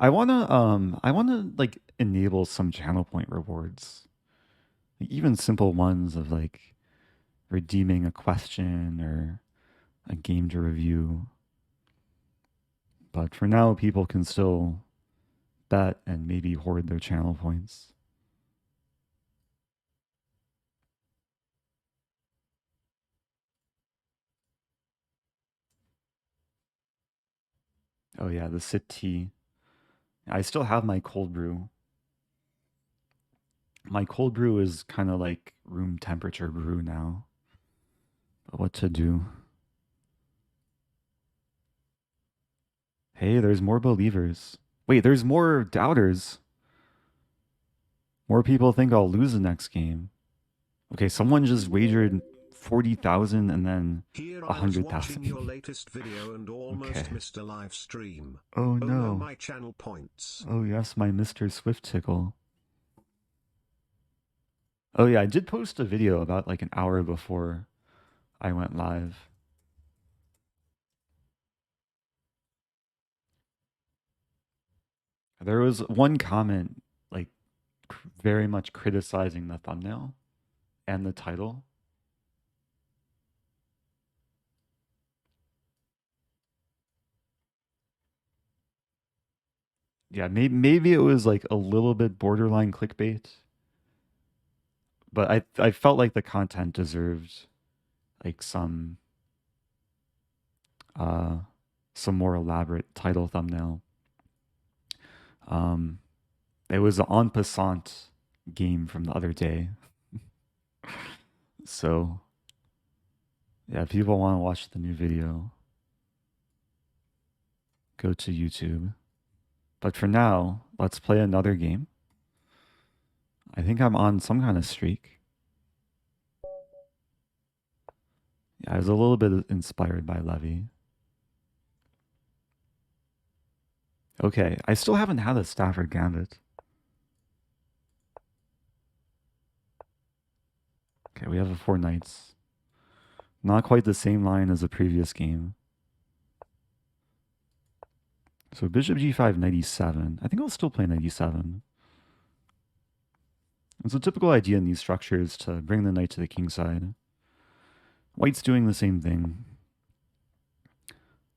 I wanna like enable some channel point rewards. Like, even simple ones of like redeeming a question or a game to review. But for now, people can still bet and maybe hoard their channel points. Oh yeah, the sit tea. I still have my cold brew. My cold brew is kind of like room temperature brew now. But what to do? Hey, there's more believers. Wait, there's more doubters. More people think I'll lose the next game. Okay, someone just wagered 40,000 and then Here I was watching your 100,000. latest video and almost Okay. missed a live stream. Oh Oh no, no. my channel points. Oh yes, my Mr. Swift tickle. Oh yeah, I did post a video about like an hour before I went live. There was one comment like very much criticizing the thumbnail and the title. Yeah, maybe it was like a little bit borderline clickbait, but I felt like the content deserved like uh some more elaborate title thumbnail. Um it was an en passant game from the other day. So yeah, if people want to watch the new video, go to YouTube. But for now, let's play another game. I think I'm on some kind of streak. Yeah, I was a little bit inspired by Levy. Okay, I still haven't had a Stafford Gambit. Okay, we have a 4 knights. Not quite the same line as the previous game. So bishop g5, knight e7. I think I'll still play knight e7. It's a typical idea in these structures to bring the knight to the king side. White's doing the same thing.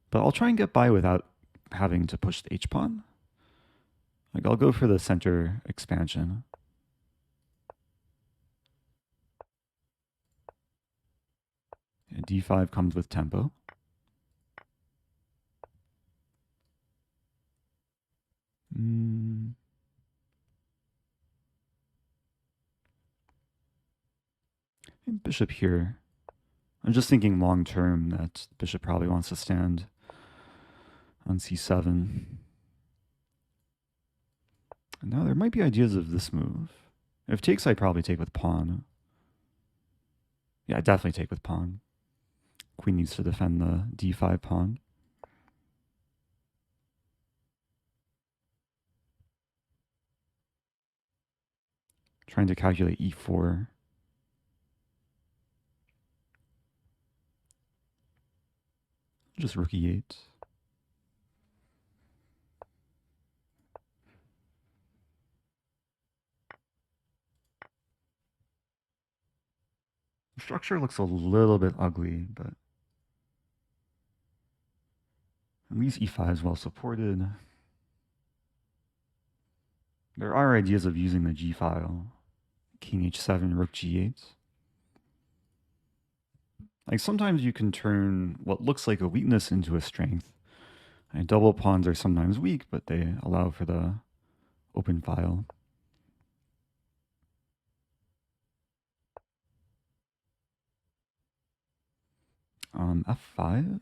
But I'll try and get by without having to push the h-pawn. Like, I'll go for the center expansion. And d5 comes with tempo. And bishop here. I'm just thinking long term that the bishop probably wants to stand on c7. And now there might be ideas of this move. If takes, I'd probably take with pawn. Yeah, I'd definitely take with pawn. Queen needs to defend the d5 pawn. Trying to calculate e4. Just rook e8. The structure looks a little bit ugly, but at least e5 is well supported. There are ideas of using the g file. King h7, rook g8. Like sometimes you can turn what looks like a weakness into a strength. And double pawns are sometimes weak, but they allow for the open file. F5.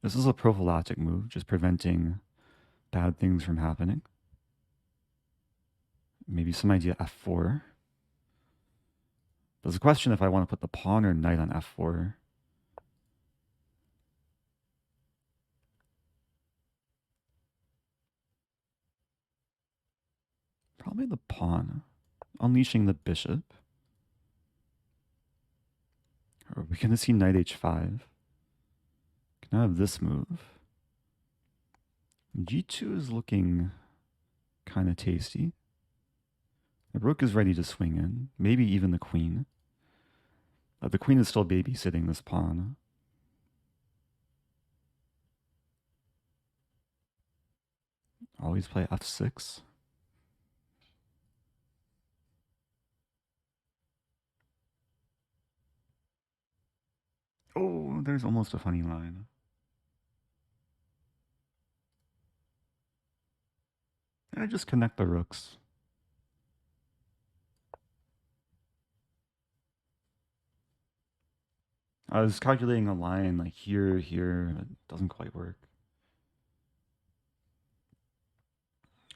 This is a prophylactic move, just preventing bad things from happening. Maybe some idea f4. There's a question if I want to put the pawn or knight on f4. Probably the pawn. Unleashing the bishop. Or we're going to see knight h5. Can I have this move? g2 is looking kind of tasty. The rook is ready to swing in. Maybe even the queen. But the queen is still babysitting this pawn. Always play f6. Oh, there's almost a funny line. I just connect the rooks. I was calculating a line like here, here. It doesn't quite work.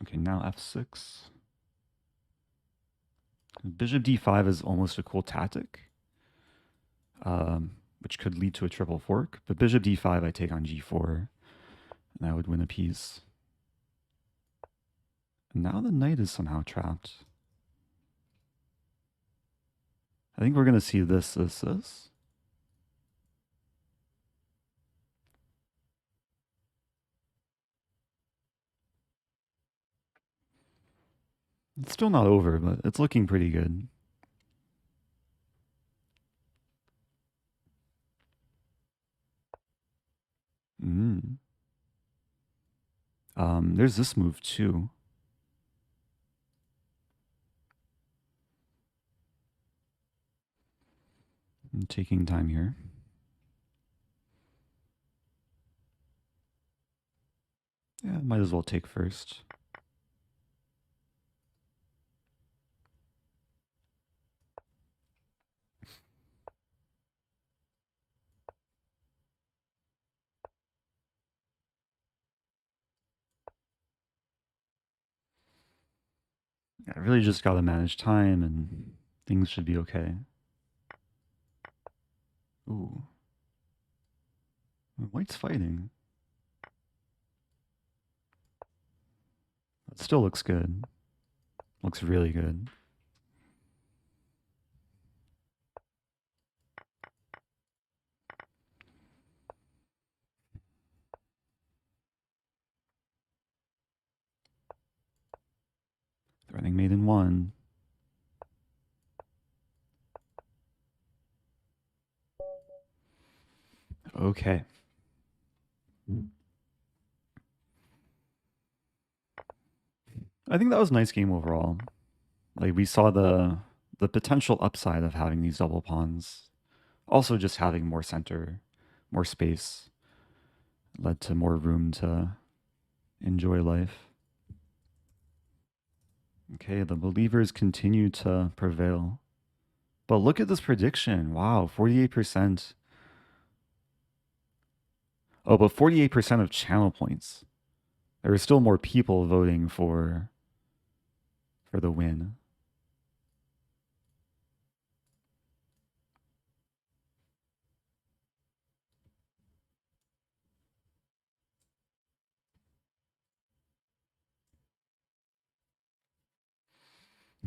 Okay, now f6. Bishop d5 is almost a cool tactic, which could lead to a triple fork. But bishop d5, I take on g4, and I would win a piece. And now the knight is somehow trapped. I think we're going to see this. It's still not over, but it's looking pretty good. There's this move too. I'm taking time here. Yeah, might as well take first. I really just got to manage time and things should be okay. Ooh. White's fighting. It still looks good. Looks really good. Threatening mate in 1. Okay. I think that was a nice game overall. Like, we saw the potential upside of having these double pawns. Also, just having more center, more space, led to more room to enjoy life. Okay, the believers continue to prevail. But look at this prediction. Wow, 48%. Oh, but 48% of channel points. There are still more people voting for the win.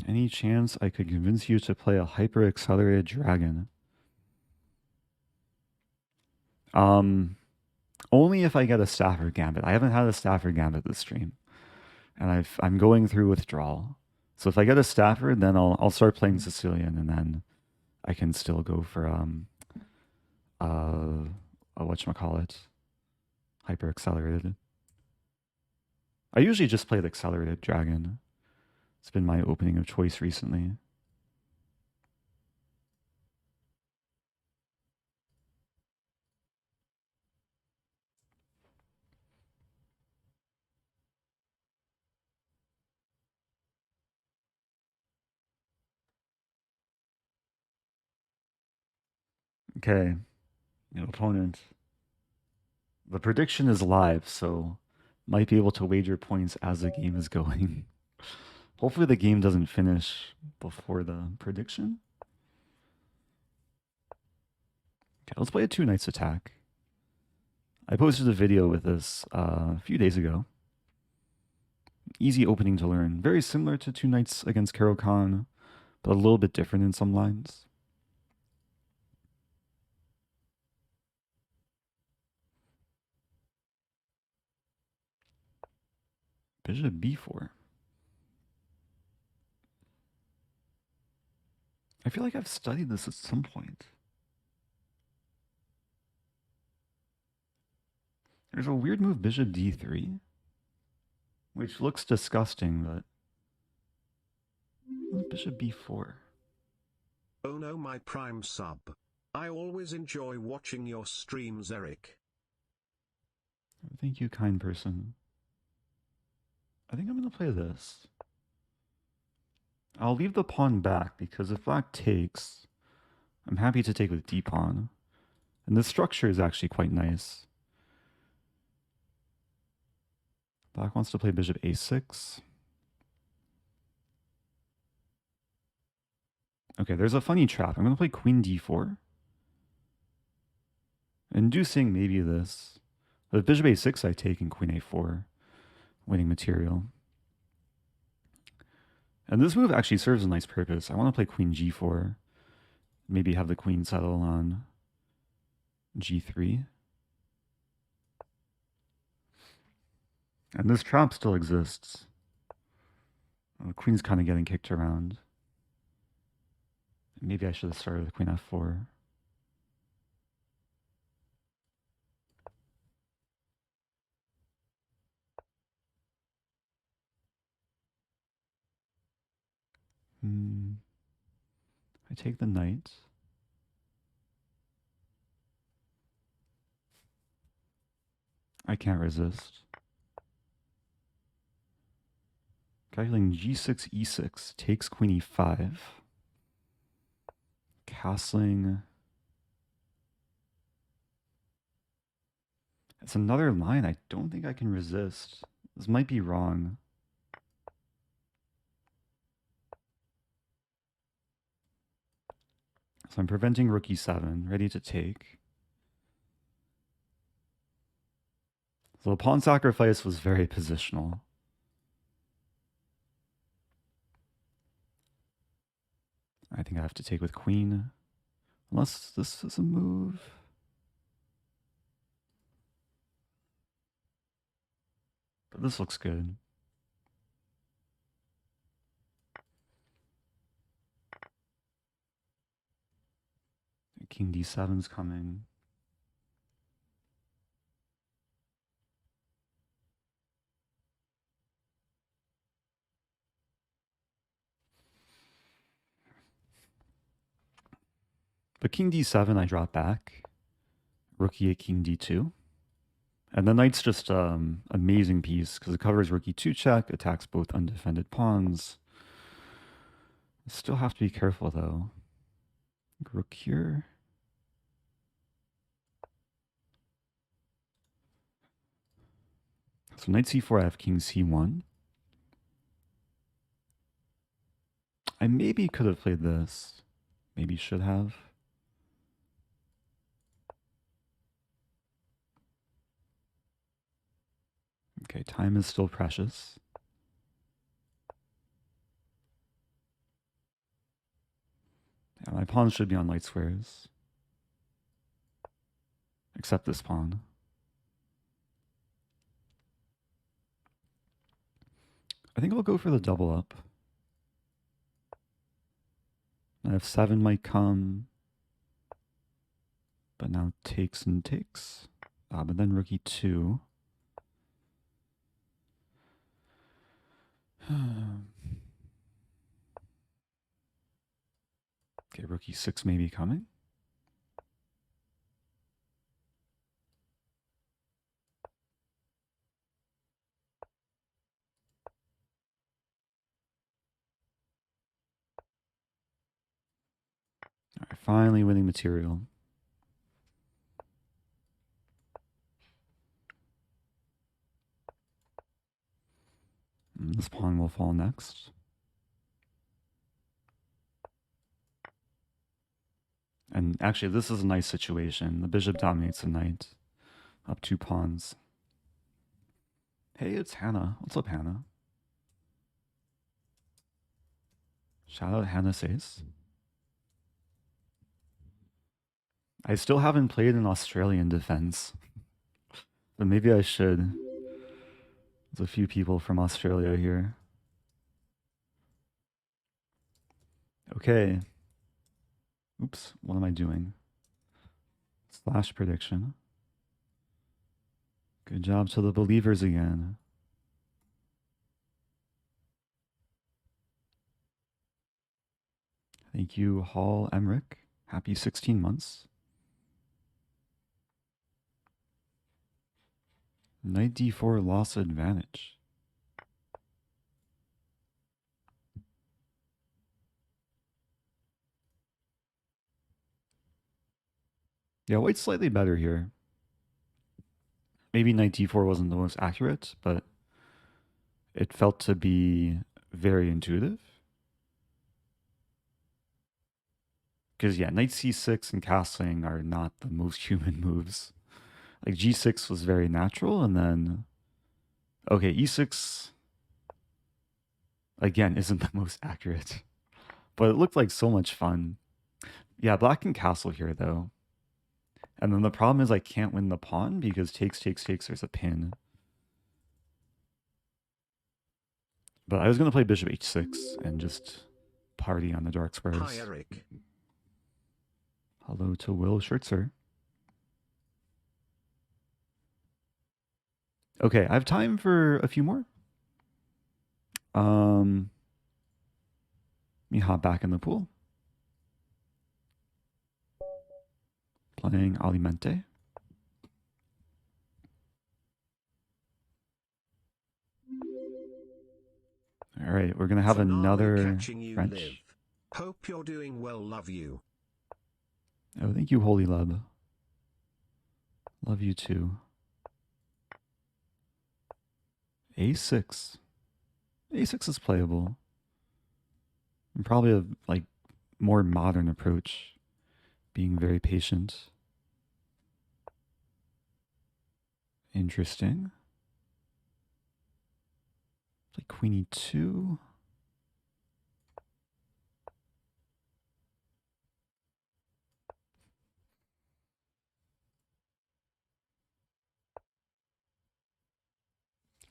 Any chance I could convince you to play a hyper-accelerated dragon? Only if I get a Stafford Gambit. I haven't had a Stafford Gambit this stream. And I'm going through withdrawal. So if I get a Stafford, then I'll start playing Sicilian, and then I can still go for whatchamacallit, hyper accelerated. I usually just play the accelerated dragon. It's been my opening of choice recently. Okay, opponent. The prediction is live, so might be able to wager points as the game is going. Hopefully the game doesn't finish before the prediction. Okay, let's play a 2 knights attack. I posted a video with this a few days ago. Easy opening to learn. Very similar to 2 knights against Caro-Kann, but a little bit different in some lines. Bishop b4. I feel like I've studied this at some point. There's a weird move, bishop d3, which looks disgusting, but bishop b4. Oh no, my prime sub. I always enjoy watching your streams, Eric. Thank you, kind person. I think I'm going to play this. I'll leave the pawn back because if black takes, I'm happy to take with d-pawn. And the structure is actually quite nice. Black wants to play bishop a6. Okay, there's a funny trap. I'm going to play queen d4. Inducing maybe this. But if bishop a6, I take and queen a4. Winning material. And this move actually serves a nice purpose. I want to play queen g4. Maybe have the queen settle on g3. And this trap still exists. The queen's kind of getting kicked around. Maybe I should have started with queen f4. I take the knight. I can't resist. Calculating g6, e6. Takes queen e5. Castling. It's another line I don't think I can resist. This might be wrong. So I'm preventing rook e7, ready to take. So the pawn sacrifice was very positional. I think I have to take with queen. Unless this is a move. But this looks good. King d7's coming. But king d7, I drop back. Rook e8, king d2. And the knight's just amazing piece because it covers rook e2 check, attacks both undefended pawns. Still have to be careful though. Rook here. So knight c4, I have king c1. I maybe could have played this. Maybe should have. Okay, time is still precious. Yeah, my pawns should be on light squares. Except this pawn. I think I'll go for the double up. f7 might come. But now takes and takes. But then rook e2. Okay, rook e6 may be coming. All right, finally winning material. And this pawn will fall next. And actually, this is a nice situation. The bishop dominates the knight. Up 2 pawns. Hey, it's Hannah. What's up, Hannah? Shout out Hannah Says. I still haven't played an Australian defense. But maybe I should. There's a few people from Australia here. Okay. Oops, what am I doing? Slash prediction. Good job to the believers again. Thank you, Hall Emmerich. Happy 16 months. Knight d4 lost advantage. Yeah, white's slightly better here. Maybe knight d4 wasn't the most accurate, but it felt to be very intuitive. Because, yeah, knight c6 and castling are not the most human moves. Like, g6 was very natural, and then... Okay, e6, again, isn't the most accurate. But it looked like so much fun. Yeah, black can castle here, though. And then the problem is I can't win the pawn because takes, there's a pin. But I was going to play bishop h6 and just party on the dark squares. Hi, Eric. Hello to Will Schertzer. Okay, I have time for a few more. Let me hop back in the pool. Playing alimente. All right, we're going to have another French. Live. Hope you're doing well, love you. Oh, thank you, Holy Lub. Love you too. A6. A6 is playable. And probably a like more modern approach, being very patient. Interesting. Play queen e2.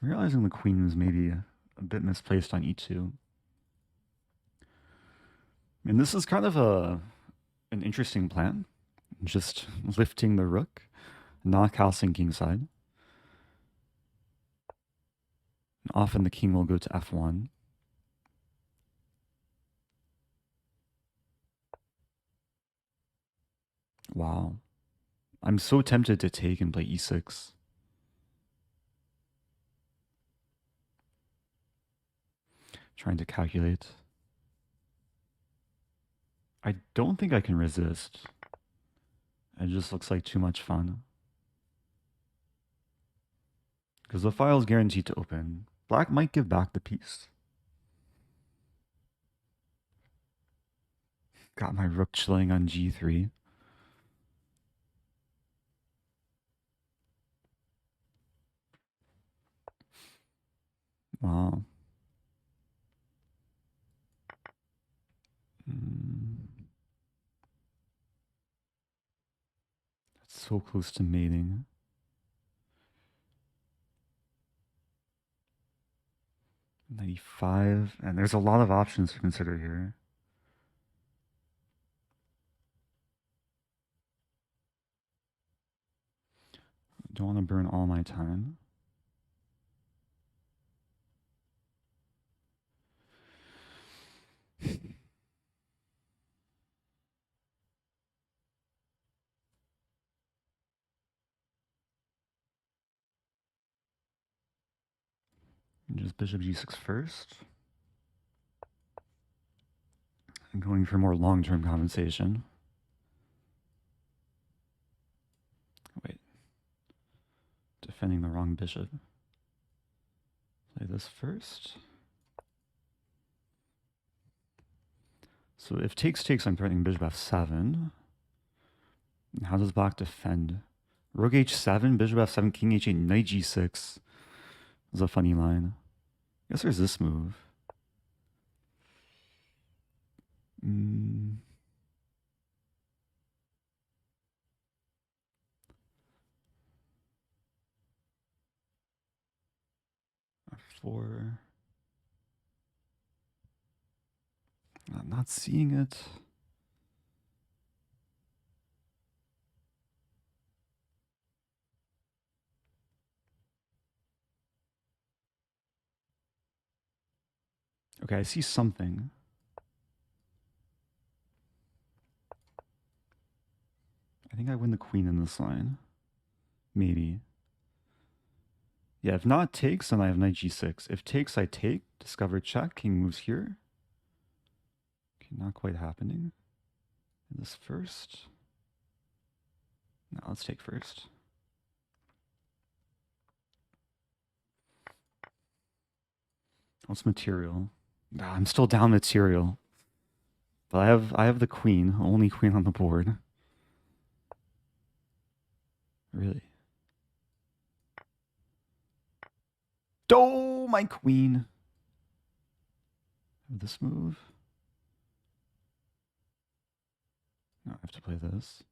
Realizing the queen was maybe a bit misplaced on e2. And this is kind of an interesting plan. Just lifting the rook, not castling kingside. And often the king will go to f1. Wow. I'm so tempted to take and play e6. Trying to calculate. I don't think I can resist. It just looks like too much fun. Because the file is guaranteed to open. Black might give back the piece. Got my rook chilling on g3. Wow. That's so close to mating. .95, and there's a lot of options to consider here. Don't want to burn all my time. Just bishop g6 first. I'm going for more long-term compensation. Wait. Defending the wrong bishop. Play this first. So if takes, I'm threatening bishop f7. How does black defend? Rook h7, bishop f7, king h8, knight g6. Is a funny line. I guess there's this move. F4. I'm not seeing it. Okay, I see something. I think I win the queen in this line. Maybe. Yeah, if not takes, then I have knight g6. If takes, I take. Discover check. King moves here. Okay, not quite happening. And this first. No, let's take first. What's material? I'm still down material. But I have the queen, only queen on the board. Really? Oh, my queen. This move. No, I have to play this.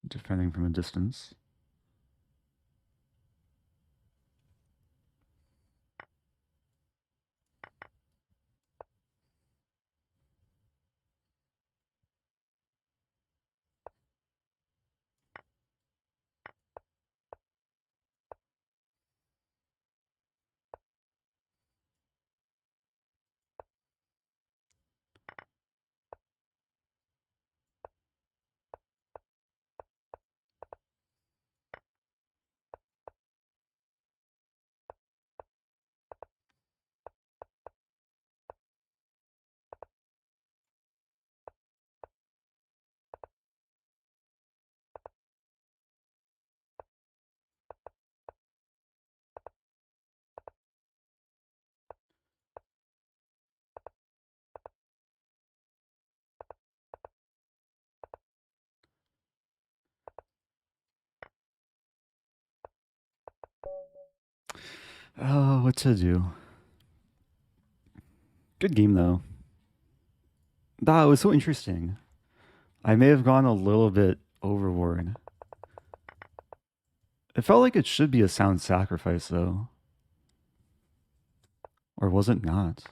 Defending from a distance. Oh, what to do? Good game, though. That was so interesting. I may have gone a little bit overboard. It felt like it should be a sound sacrifice, though. Or was it not?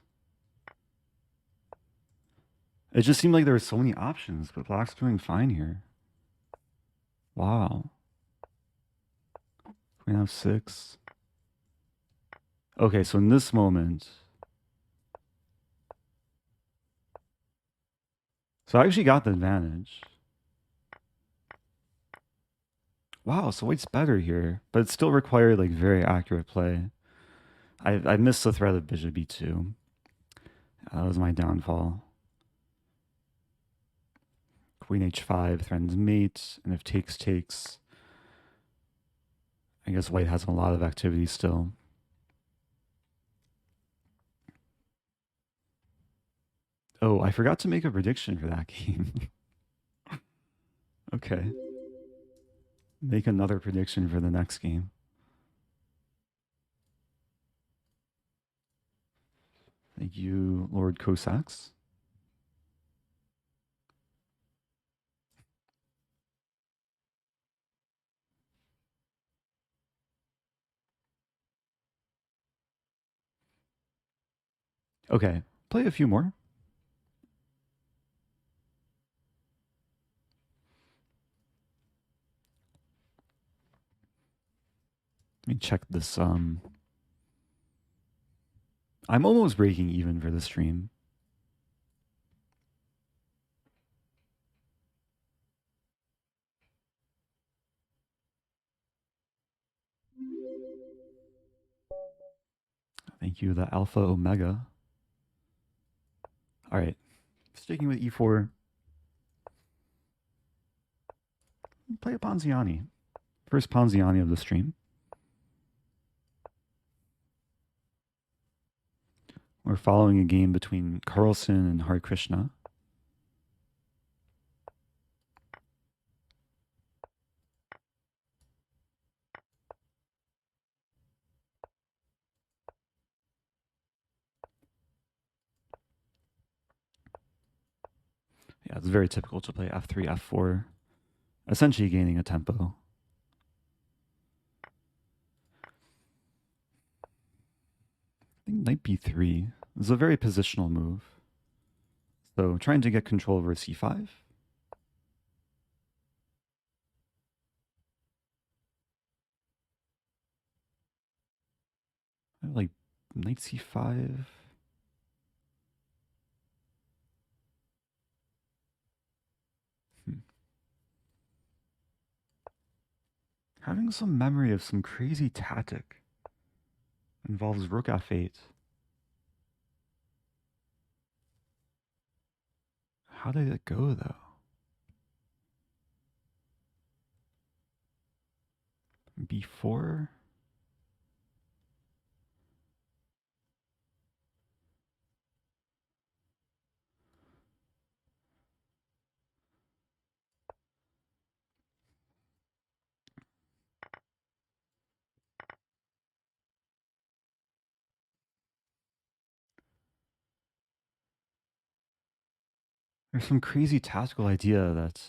It just seemed like there were so many options, but Black's doing fine here. Wow. Queen f6. Okay, so in this moment... So I actually got the advantage. Wow, so white's better here, but it still required like very accurate play. I missed the threat of bishop b2. That was my downfall. Queen h5 threatens mate, and if takes takes, I guess white has a lot of activity still. Oh, I forgot to make a prediction for that game. Okay. Make another prediction for the next game. Thank you, Lord Cossacks. Okay, play a few more. Let me check this. I'm almost breaking even for the stream. Thank you, the Alpha Omega. All right, sticking with e4. Play a Ponziani. First Ponziani of the stream. We're following a game between Carlsen and Hare Krishna. Yeah, it's very typical to play f3, f4, essentially gaining a tempo. I think knight b3 is a very positional move. So trying to get control over c5. Like knight c5. Having some memory of some crazy tactic. Involves rook f8. How did it go, though? B4? There's some crazy tactical idea that's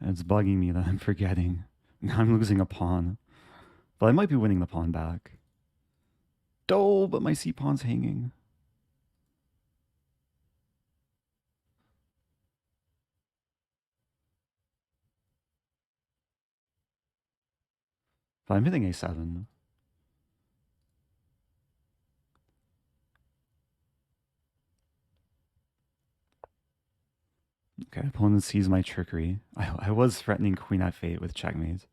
it's bugging me that I'm forgetting. Now I'm losing a pawn. But I might be winning the pawn back. Oh, but my c-pawn's hanging. But I'm hitting a7. Okay, opponent sees my trickery. I was threatening queen f8 with checkmate.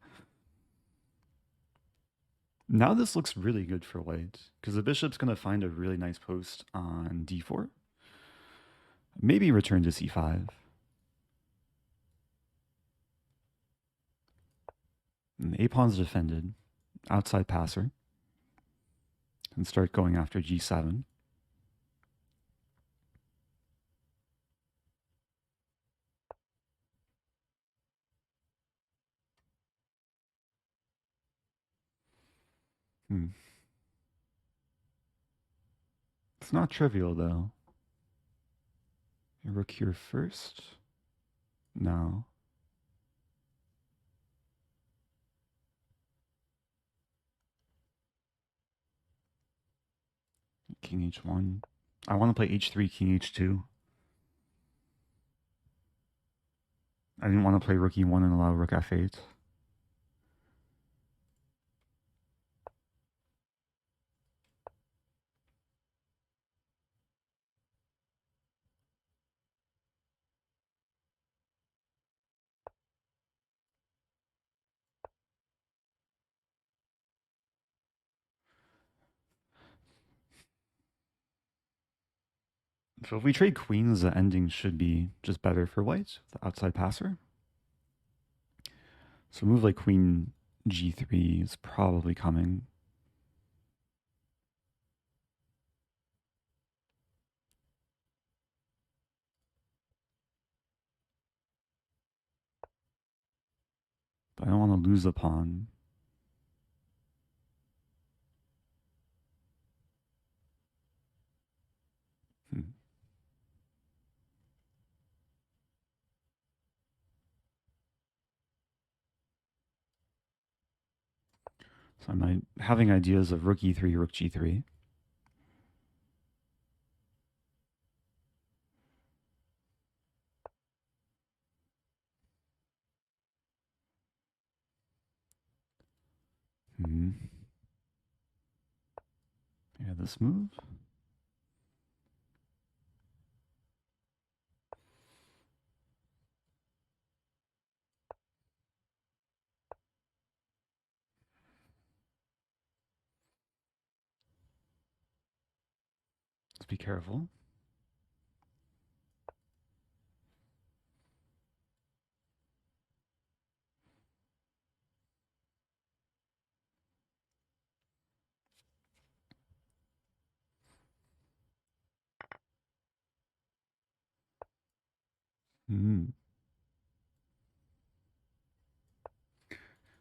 Now this looks really good for white, because the bishop's going to find a really nice post on d4. Maybe return to c5. And the a-pawn's defended. Outside passer. And start going after g7. It's not trivial, though. Rook here first? No. King h1. I want to play h3, king h2. I didn't want to play rook e1 and allow rook f8. So if we trade queens, the ending should be just better for white, the outside passer. So a move like queen g3 is probably coming. But I don't want to lose a pawn. So I'm having ideas of rook e3, rook g3. Yeah, this move. Let's be careful.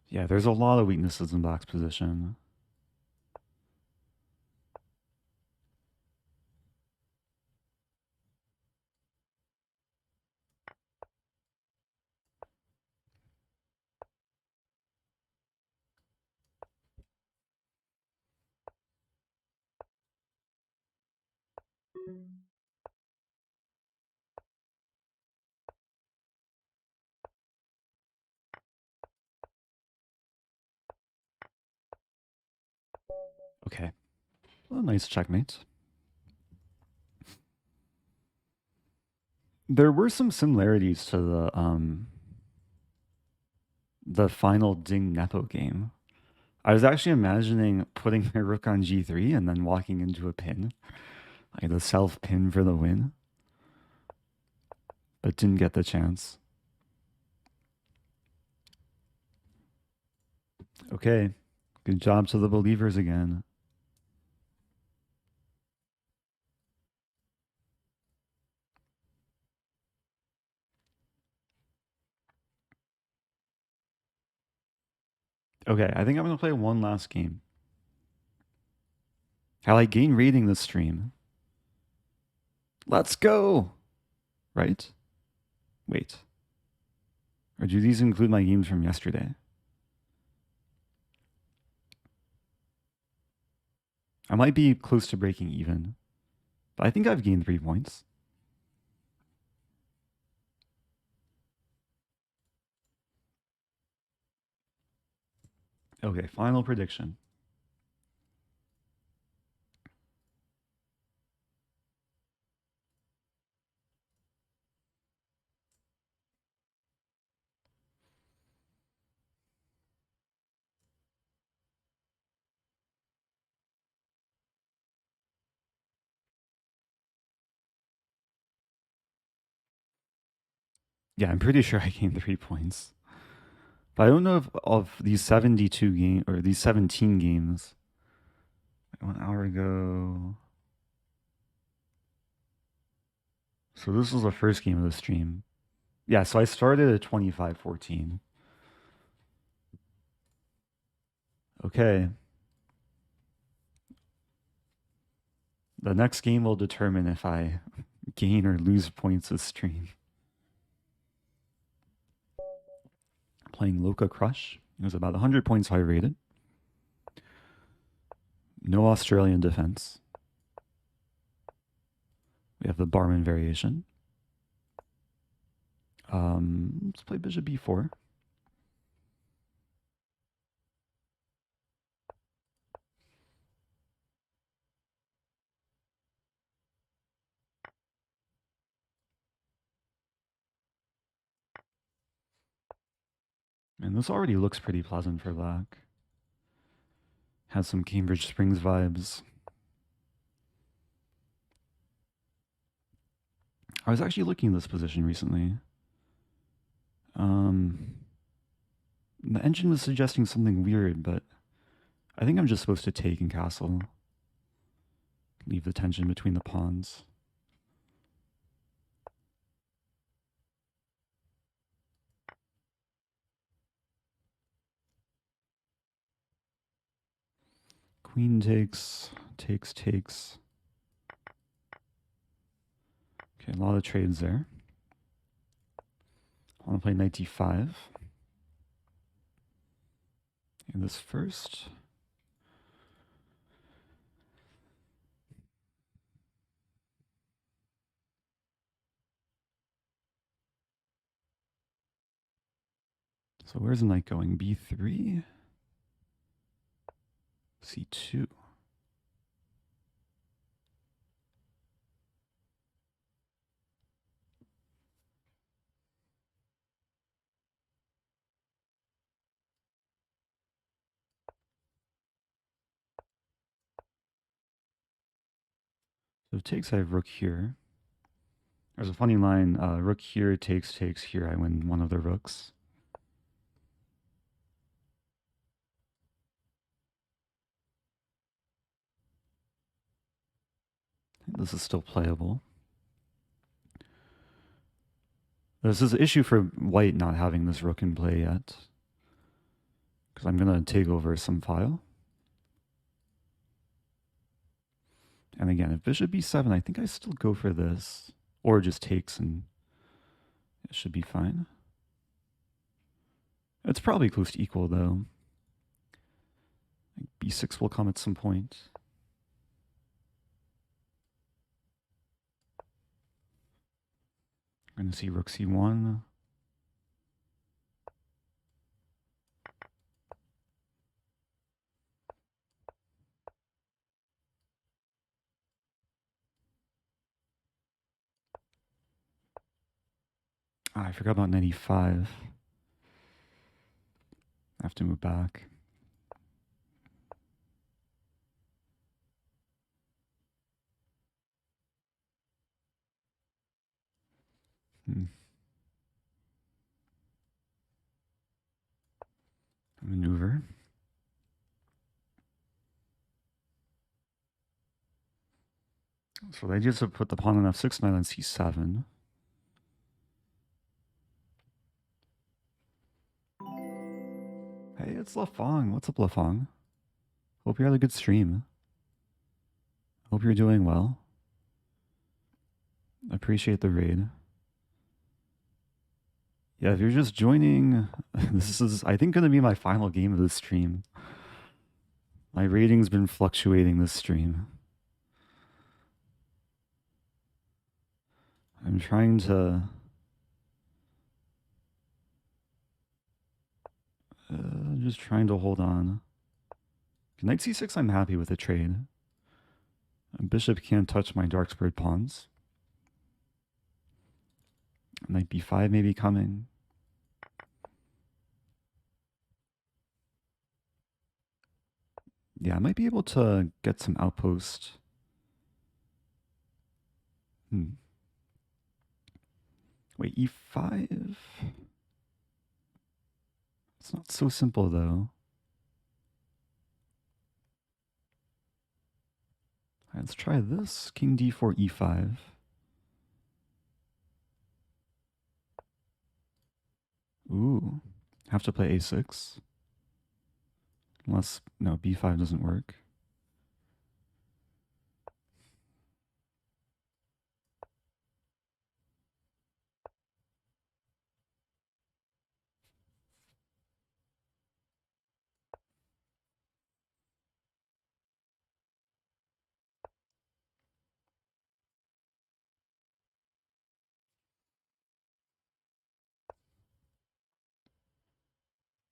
Yeah, there's a lot of weaknesses in black's position. Okay. Well, nice checkmate. There were some similarities to the the final Ding Nepo game. I was actually imagining putting my rook on g3 and then walking into a pin, like the self pin for the win, but didn't get the chance. Okay, good job to the believers again. Okay, I think I'm going to play one last game. How I gain rating this stream. Let's go! Right? Wait. Or do these include my games from yesterday? I might be close to breaking even, but I think I've gained 3 points. Okay, final prediction. Yeah, I'm pretty sure I gained 3 points. But I don't know if of these 72 games, or these 17 games, 1 hour ago. So this was the first game of the stream. Yeah, so I started at 25-14. Okay. The next game will determine if I gain or lose points this stream. Playing Loca Crush. It was about 100 points high rated. No Australian defense. We have the Barmen variation. Let's play Bishop B4. And this already looks pretty pleasant for black. Has some Cambridge Springs vibes. I was actually looking at this position recently. The engine was suggesting something weird, but I think I'm just supposed to take and castle. Leave the tension between the pawns. Queen takes. Okay, a lot of trades there. I want to play knight d5. And this first. So where's the knight going? b3, c2. So it takes, I have rook here. There's a funny line, rook here, takes here, I win one of the rooks. I think this is still playable. This is an issue for white not having this rook in play yet. Because I'm going to take over some file. And again, if bishop b7, I think I still go for this. Or just takes and it should be fine. It's probably close to equal though. b6 will come at some point. I'm going to see rook c1. I forgot about knight e5. I have to move back. Maneuver. So the idea is to put the pawn on f6, knight on c7. Hey, it's Lafong. What's up, Lafong? Hope you had a good stream. Hope you're doing well. Appreciate the raid. Yeah, if you're just joining, this is, I think, going to be my final game of this stream. My rating's been fluctuating this stream. I'm trying to... just trying to hold on. Knight c6, I'm happy with the trade. Bishop can't touch my dark squared pawns. Knight b5 may be coming. Yeah, I might be able to get some outpost. Wait, e5? It's not so simple, though. All right, let's try this. King d4, e5. Ooh, have to play a6. Unless, no, b5 doesn't work.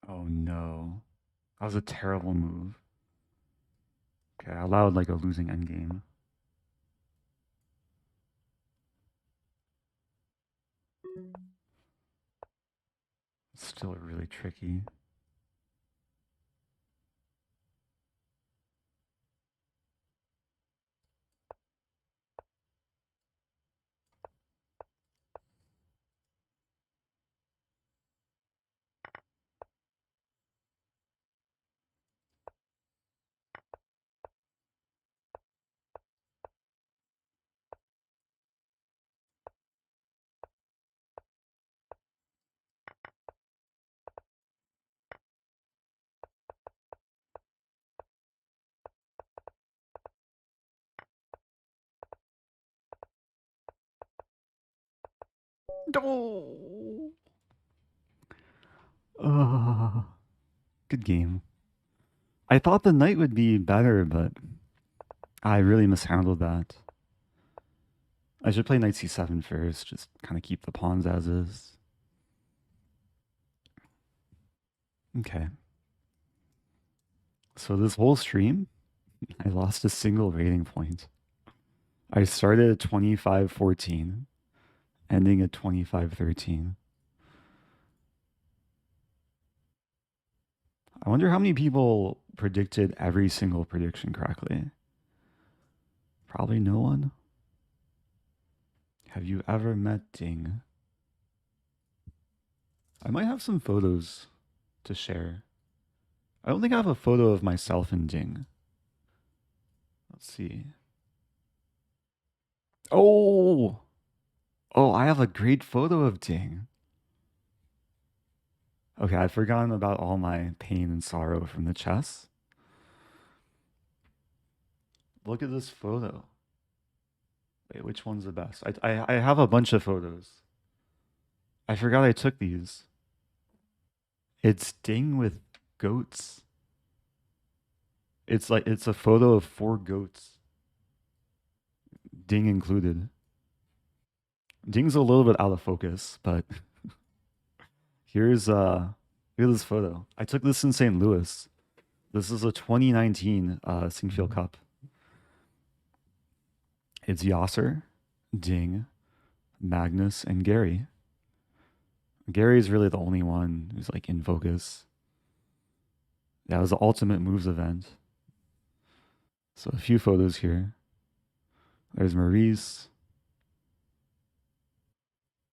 Oh no. That was a terrible move. Okay, I allowed like a losing endgame. It's still really tricky. Oh. Good game. I thought the knight would be better, but I really mishandled that. I should play knight c7 first, just kind of keep the pawns as is. Okay. So this whole stream, I lost a single rating point. I started at 25-14, ending at 25-13. I wonder how many people predicted every single prediction correctly. Probably no one. Have you ever met Ding? I might have some photos to share. I don't think I have a photo of myself and Ding. Let's see. Oh! Oh, I have a great photo of Ding. Okay, I've forgotten about all my pain and sorrow from the chess. Look at this photo. Wait, which one's the best? I have a bunch of photos. I forgot I took these. It's Ding with goats. It's a photo of 4 goats. Ding included. Ding's a little bit out of focus, but here's this photo. I took this in St. Louis. This is a 2019 Singfield Cup. It's Yasser, Ding, Magnus, and Gary. Gary's really the only one who's like in focus. That was the Ultimate Moves event. So a few photos here. There's Maurice.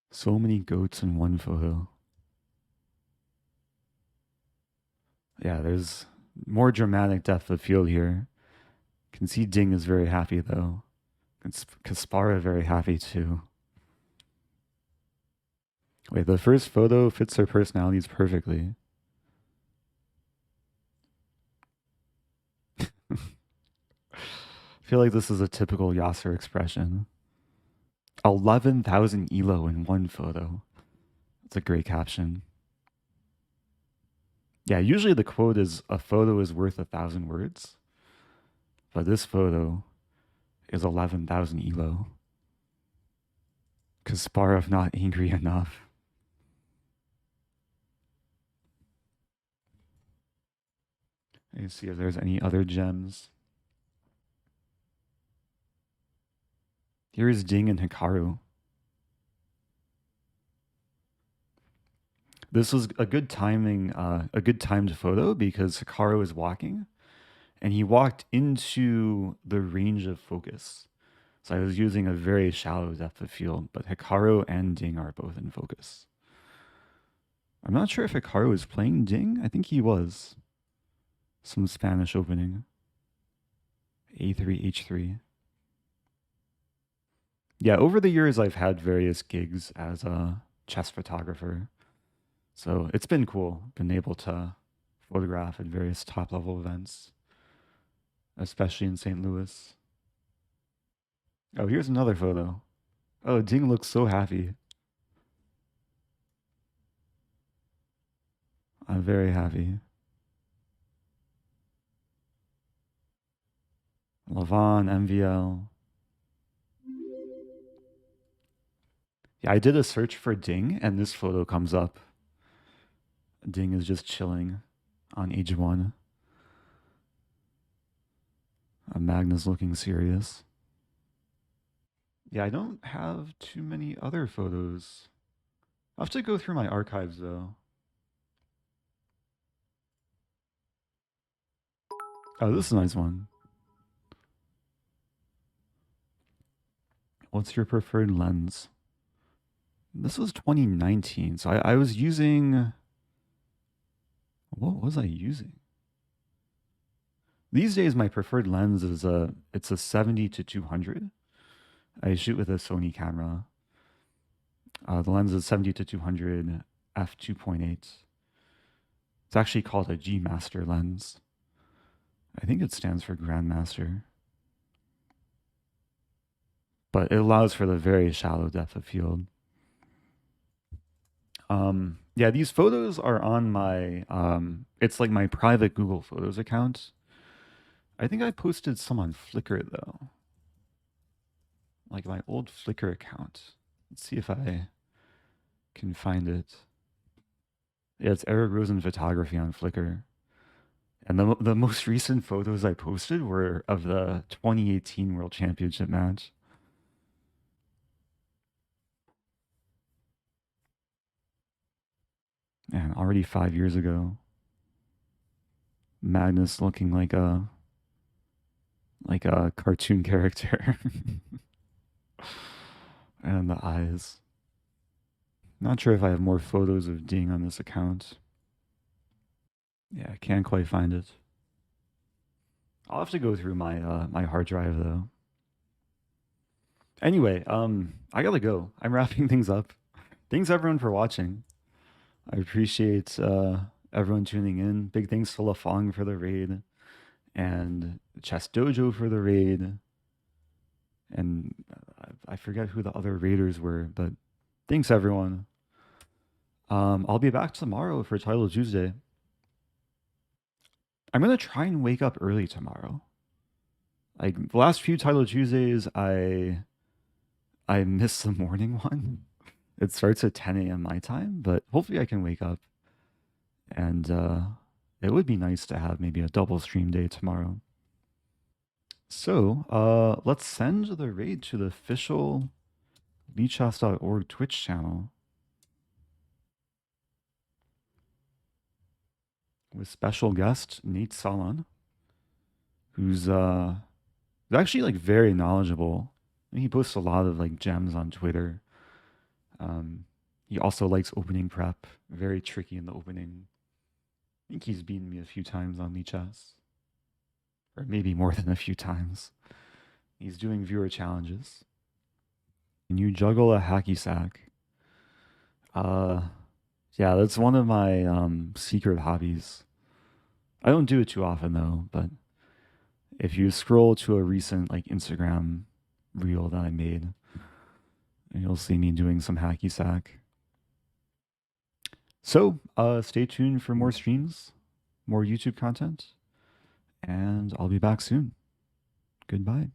So many goats in one photo. Yeah, there's more dramatic depth of field here. Can see Ding is very happy though. Kaspara very happy too. Wait, the first photo fits their personalities perfectly. I feel like this is a typical Yasser expression. 11,000 ELO in one photo. That's a great caption. Yeah, usually the quote is a photo is worth 1,000 words. But this photo is 11,000 ELO. Kasparov not angry enough. Let's see if there's any other gems. Here's Ding and Hikaru. This was a good timing, a good timed photo because Hikaru is walking and he walked into the range of focus. So I was using a very shallow depth of field, but Hikaru and Ding are both in focus. I'm not sure if Hikaru was playing Ding. I think he was. Some Spanish opening. A3, H3. Yeah, over the years I've had various gigs as a chess photographer. So it's been cool, been able to photograph at various top level events, especially in St. Louis. Oh, here's another photo. Oh, Ding looks so happy. I'm very happy. Levon, MVL. Yeah, I did a search for Ding and this photo comes up. Ding is just chilling on H1. Magnus looking serious. Yeah, I don't have too many other photos. I'll have to go through my archives though. Oh, this is a nice one. What's your preferred lens? This was 2019, so I was using... What was I using? These days, my preferred lens is it's a 70 to 200. I shoot with a Sony camera. The lens is 70 to 200 f2.8. It's actually called a G Master lens. I think it stands for Grandmaster. But it allows for the very shallow depth of field. Yeah, these photos are on my, it's like my private Google Photos account. I think I posted some on Flickr though. Like my old Flickr account. Let's see if I can find it. Yeah, it's Eric Rosen Photography on Flickr. And the most recent photos I posted were of the 2018 World Championship match. Man, already 5 years ago. Magnus looking like a cartoon character. And the eyes. Not sure if I have more photos of Ding on this account. Yeah, I can't quite find it. I'll have to go through my my hard drive though. Anyway, I gotta go. I'm wrapping things up. Thanks everyone for watching. I appreciate everyone tuning in. Big thanks to LaFong for the raid, and Chess Dojo for the raid, and I forget who the other raiders were, but thanks everyone. I'll be back tomorrow for Title Tuesday. I'm gonna try and wake up early tomorrow. Like the last few Title Tuesdays, I missed the morning one. It starts at 10 a.m. my time, but hopefully I can wake up. And it would be nice to have maybe a double stream day tomorrow. So let's send the raid to the official leechhouse.org Twitch channel. with special guest Nate Salon, who's actually like very knowledgeable. He posts a lot of like gems on Twitter. He also likes opening prep. Very tricky in the opening. I think he's beaten me a few times on chess, or maybe more than a few times. He's doing viewer challenges. Can you juggle a hacky sack? Yeah, that's one of my secret hobbies. I don't do it too often though, but if you scroll to a recent like Instagram reel that I made, you'll see me doing some hacky sack. So, stay tuned for more streams, more YouTube content, and I'll be back soon. Goodbye.